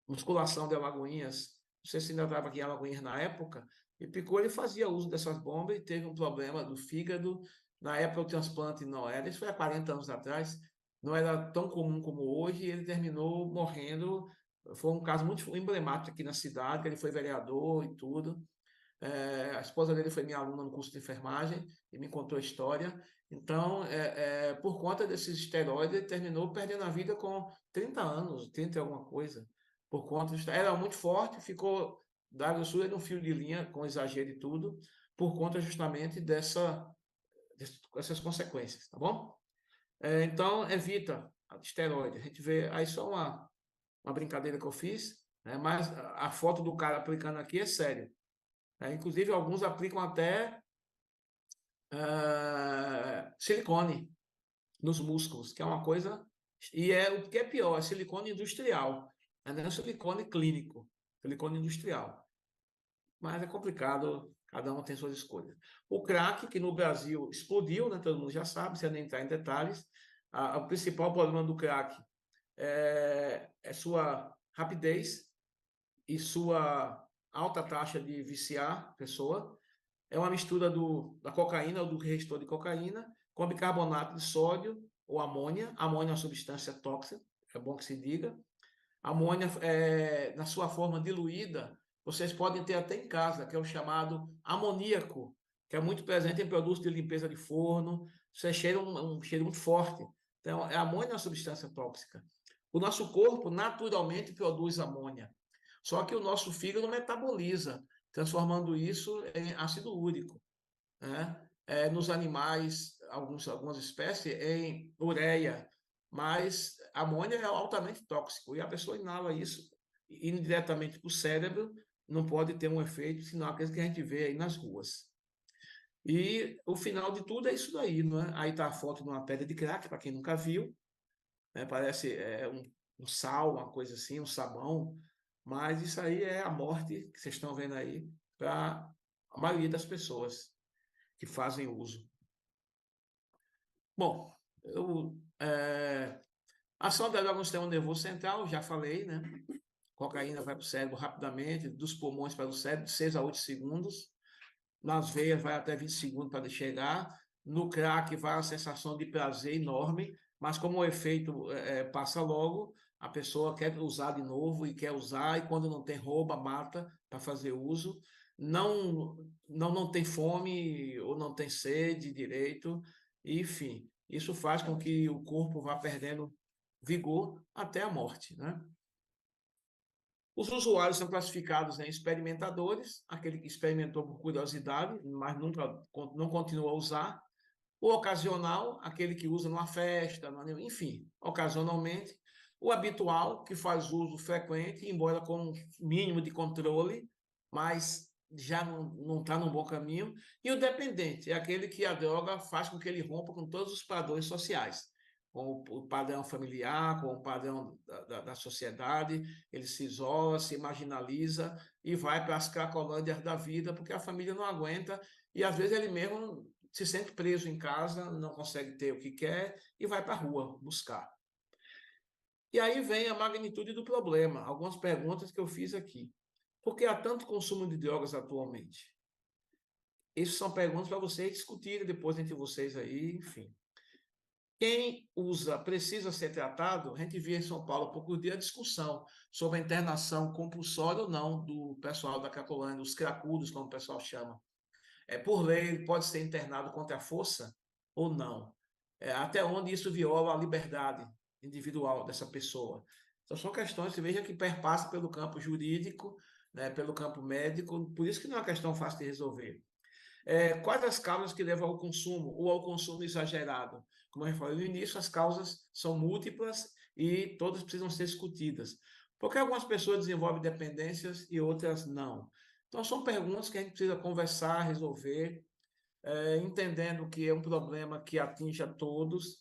musculação de Alagoinhas, não sei se ainda estava aqui em Alagoinhas na época, e Picô ele fazia uso dessas bombas e teve um problema do fígado. Na época o transplante não era, isso foi há 40 anos atrás, não era tão comum como hoje, e ele terminou morrendo foi um caso muito emblemático aqui na cidade, que ele foi vereador e tudo. A esposa dele foi minha aluna no curso de enfermagem e me contou a história. Então, por conta desses esteroides, ele terminou perdendo a vida com 30 anos, 30 e alguma coisa. Por conta era muito forte, ficou da água sul um fio de linha, com exagero e tudo, por conta justamente dessas consequências, tá bom? Então, evita esteroide. A gente vê aí só uma brincadeira que eu fiz, né? Mas a foto do cara aplicando aqui é sério. Inclusive, alguns aplicam até silicone nos músculos, que é uma coisa. E o que é pior, é silicone industrial, não é silicone clínico, silicone industrial. Mas é complicado, cada um tem suas escolhas. O crack, que no Brasil explodiu, né? Todo mundo já sabe, sem nem entrar em detalhes. O principal problema do crack é sua rapidez e sua alta taxa de viciar a pessoa. É uma mistura da cocaína ou do restor de cocaína com bicarbonato de sódio ou amônia. Amônia é uma substância tóxica, é bom que se diga. Amônia, na sua forma diluída, vocês podem ter até em casa, que é o chamado amoníaco, que é muito presente em produtos de limpeza de forno. Você cheira um cheiro muito forte. Então, a amônia é uma substância tóxica. O nosso corpo naturalmente produz amônia. Só que o nosso fígado metaboliza, transformando isso em ácido úrico, né? Nos animais, algumas espécies, em ureia, mas amônia é altamente tóxico e a pessoa inala isso indiretamente para o cérebro, não pode ter um efeito, senão aqueles que a gente vê aí nas ruas. E o final de tudo é isso daí, não é? Aí está a foto de uma pedra de crack, para quem nunca viu, né? Parece um sal, uma coisa assim, um sabão, mas isso aí é a morte que vocês estão vendo aí para a maioria das pessoas que fazem uso. Bom, ação da droga no sistema nervoso central, já falei, né? Cocaína vai para o cérebro rapidamente, dos pulmões para o cérebro, de 6 a 8 segundos. Nas veias vai até 20 segundos para chegar. No crack vai a sensação de prazer enorme, mas como o efeito passa logo, a pessoa quer usar de novo e quer usar, e quando não tem, rouba, mata para fazer uso. Não tem fome ou não tem sede direito, enfim, isso faz com que o corpo vá perdendo vigor até a morte, né? Os usuários são classificados em experimentadores, aquele que experimentou por curiosidade, mas não continua a usar. O ocasional, aquele que usa numa festa, enfim, ocasionalmente. O habitual, que faz uso frequente, embora com um mínimo de controle, mas já não está num bom caminho. E o dependente, é aquele que a droga faz com que ele rompa com todos os padrões sociais, com o padrão familiar, com o padrão da sociedade. Ele se isola, se marginaliza e vai para as cracolândias da vida, porque a família não aguenta, e às vezes ele mesmo se sente preso em casa, não consegue ter o que quer e vai para a rua buscar. E aí vem a magnitude do problema, algumas perguntas que eu fiz aqui. Por que há tanto consumo de drogas atualmente? Essas são perguntas para vocês discutirem depois entre vocês aí, enfim. Quem usa precisa ser tratado? A gente via em São Paulo há pouco dia a discussão sobre a internação compulsória ou não do pessoal da Cracolândia, os cracudos, como o pessoal chama. Por lei, ele pode ser internado contra a força ou não? Até onde isso viola a liberdade individual dessa pessoa? Então, são questões que veja que perpassam pelo campo jurídico, né, pelo campo médico, por isso que não é uma questão fácil de resolver. Quais as causas que levam ao consumo ou ao consumo exagerado? Como eu falei no início, as causas são múltiplas e todas precisam ser discutidas. Por que algumas pessoas desenvolvem dependências e outras não? Então, são perguntas que a gente precisa conversar, resolver, entendendo que é um problema que atinge a todos.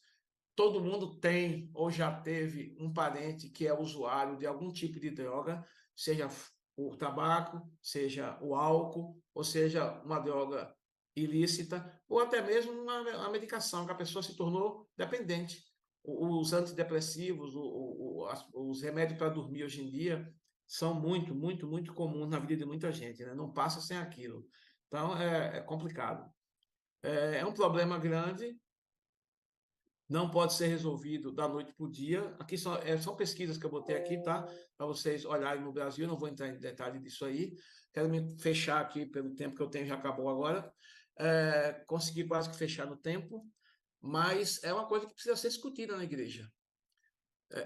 Todo mundo tem ou já teve um parente que é usuário de algum tipo de droga, seja o tabaco, seja o álcool, ou seja uma droga ilícita, ou até mesmo uma medicação que a pessoa se tornou dependente. Os antidepressivos, os remédios para dormir hoje em dia são muito, muito, muito comuns na vida de muita gente, né? Não passa sem aquilo. Então, é complicado. É um problema grande, não pode ser resolvido da noite para o dia. Aqui são pesquisas que eu botei aqui, tá? Para vocês olharem no Brasil, não vou entrar em detalhe disso aí. Quero me fechar aqui pelo tempo que eu tenho, já acabou agora. Consegui quase que fechar no tempo, mas é uma coisa que precisa ser discutida na igreja.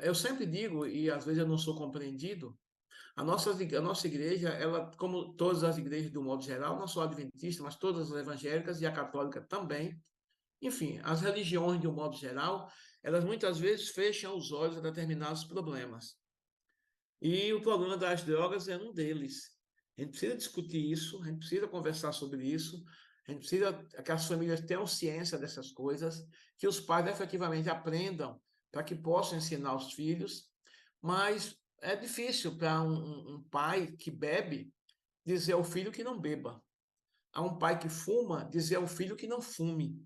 Eu sempre digo, e às vezes eu não sou compreendido, a nossa igreja, ela, como todas as igrejas do modo geral, não só a adventista, mas todas as evangélicas e a católica também, enfim, as religiões de um modo geral, elas muitas vezes fecham os olhos a determinados problemas. E o problema das drogas é um deles. A gente precisa discutir isso, a gente precisa conversar sobre isso, a gente precisa que as famílias tenham ciência dessas coisas, que os pais efetivamente aprendam para que possam ensinar os filhos, mas é difícil para um pai que bebe dizer ao filho que não beba. A um pai que fuma dizer ao filho que não fume.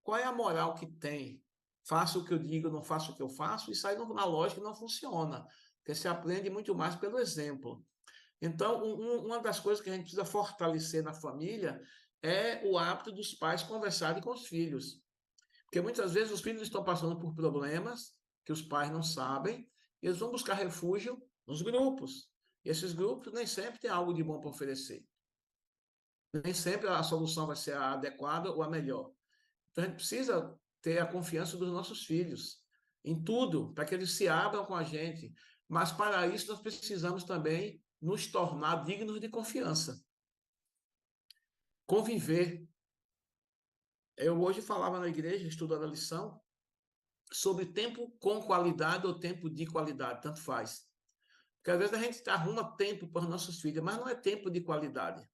Qual é a moral que tem? Faço o que eu digo, não faço o que eu faço, e sai na lógica que não funciona, porque se aprende muito mais pelo exemplo. Então, uma das coisas que a gente precisa fortalecer na família é o hábito dos pais conversarem com os filhos. Porque muitas vezes os filhos estão passando por problemas que os pais não sabem, e eles vão buscar refúgio nos grupos. E esses grupos nem sempre têm algo de bom para oferecer. Nem sempre a solução vai ser a adequada ou a melhor. Então, a gente precisa ter a confiança dos nossos filhos em tudo, para que eles se abram com a gente. Mas, para isso, nós precisamos também nos tornar dignos de confiança. Conviver. Eu hoje falava na igreja, estudando a lição, sobre tempo com qualidade ou tempo de qualidade, tanto faz. Porque, às vezes, a gente arruma tempo para os nossos filhos, mas não é tempo de qualidade.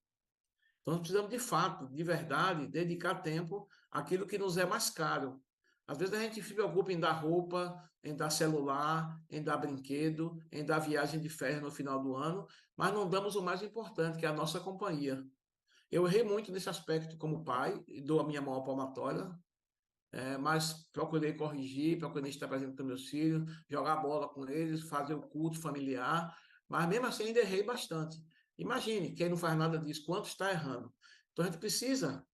Então, nós precisamos, de fato, de verdade, dedicar tempo àquilo que nos é mais caro. Às vezes a gente se preocupa em dar roupa, em dar celular, em dar brinquedo, em dar viagem de férias no final do ano, mas não damos o mais importante, que é a nossa companhia. Eu errei muito nesse aspecto como pai, e dou a minha maior palmatória, mas procurei corrigir, procurei estar presente com meus filhos, jogar bola com eles, fazer o culto familiar, mas mesmo assim ainda errei bastante. Imagine, quem não faz nada disso, quanto está errando. Então a gente precisa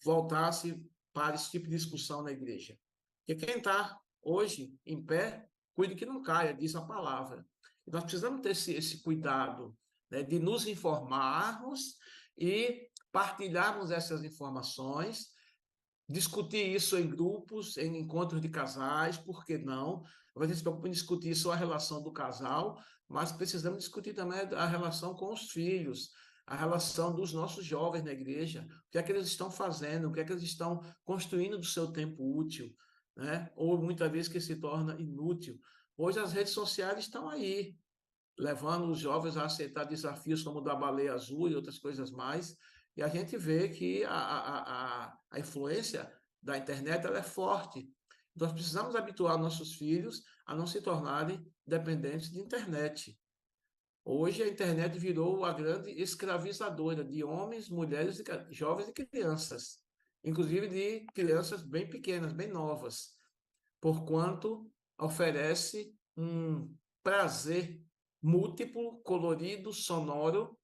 voltar-se para esse tipo de discussão na igreja. Porque quem está hoje em pé, cuide que não caia, diz a palavra. E nós precisamos ter esse cuidado, né, de nos informarmos e partilharmos essas informações, discutir isso em grupos, em encontros de casais, por que não? A gente se preocupa em discutir só a relação do casal, mas precisamos discutir também a relação com os filhos, a relação dos nossos jovens na igreja, o que é que eles estão fazendo, o que é que eles estão construindo do seu tempo útil, né? Ou muitas vezes que se torna inútil. Hoje as redes sociais estão aí, levando os jovens a aceitar desafios como o da baleia azul e outras coisas mais, e a gente vê que a influência da internet ela é forte. Nós precisamos habituar nossos filhos a não se tornarem dependentes de internet. Hoje a internet virou a grande escravizadora de homens, mulheres, jovens e crianças, inclusive de crianças bem pequenas, bem novas, porquanto oferece um prazer múltiplo, colorido, sonoro,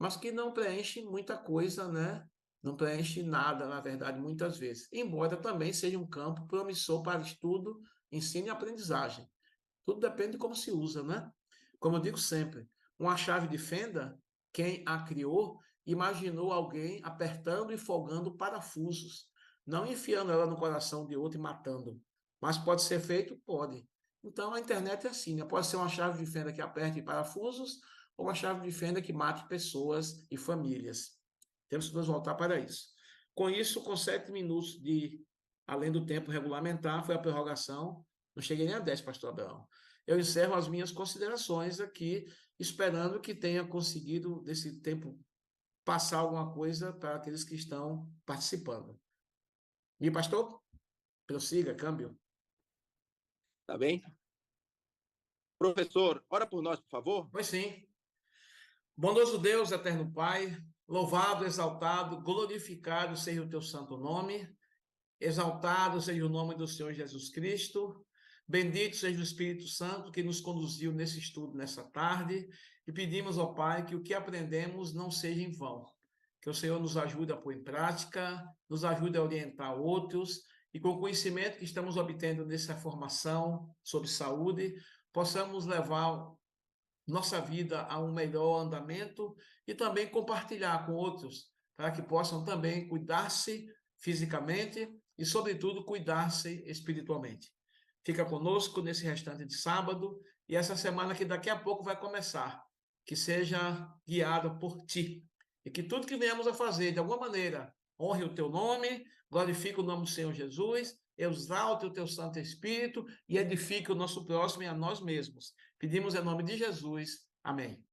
mas que não preenche muita coisa, né? Não preenche nada, na verdade, muitas vezes. Embora também seja um campo promissor para estudo, ensino e aprendizagem. Tudo depende de como se usa, né? Como eu digo sempre, uma chave de fenda, quem a criou, imaginou alguém apertando e folgando parafusos, não enfiando ela no coração de outro e matando. Mas pode ser feito? Pode. Então a internet é assim, né? Pode ser uma chave de fenda que aperte parafusos ou uma chave de fenda que mate pessoas e famílias. Temos que nos voltar para isso. Com isso, com 7 minutos além do tempo regulamentar, foi a prorrogação, não cheguei nem a 10, pastor Abraão. Eu encerro as minhas considerações aqui, esperando que tenha conseguido, desse tempo, passar alguma coisa para aqueles que estão participando. E, pastor, prossiga, câmbio. Tá bem? Professor, ora por nós, por favor. Pois sim. Bondoso Deus, eterno Pai, louvado, exaltado, glorificado seja o teu santo nome, exaltado seja o nome do Senhor Jesus Cristo, bendito seja o Espírito Santo que nos conduziu nesse estudo nessa tarde, e pedimos ao Pai que o que aprendemos não seja em vão, que o Senhor nos ajude a pôr em prática, nos ajude a orientar outros e com o conhecimento que estamos obtendo nessa formação sobre saúde, possamos levar nossa vida a um melhor andamento e também compartilhar com outros, para que possam também cuidar-se fisicamente e, sobretudo, cuidar-se espiritualmente. Fica conosco nesse restante de sábado e essa semana que daqui a pouco vai começar, que seja guiada por ti e que tudo que venhamos a fazer, de alguma maneira, honre o teu nome, glorifique o nome do Senhor Jesus, exalte o teu Santo Espírito e edifique o nosso próximo e a nós mesmos. Pedimos em nome de Jesus. Amém.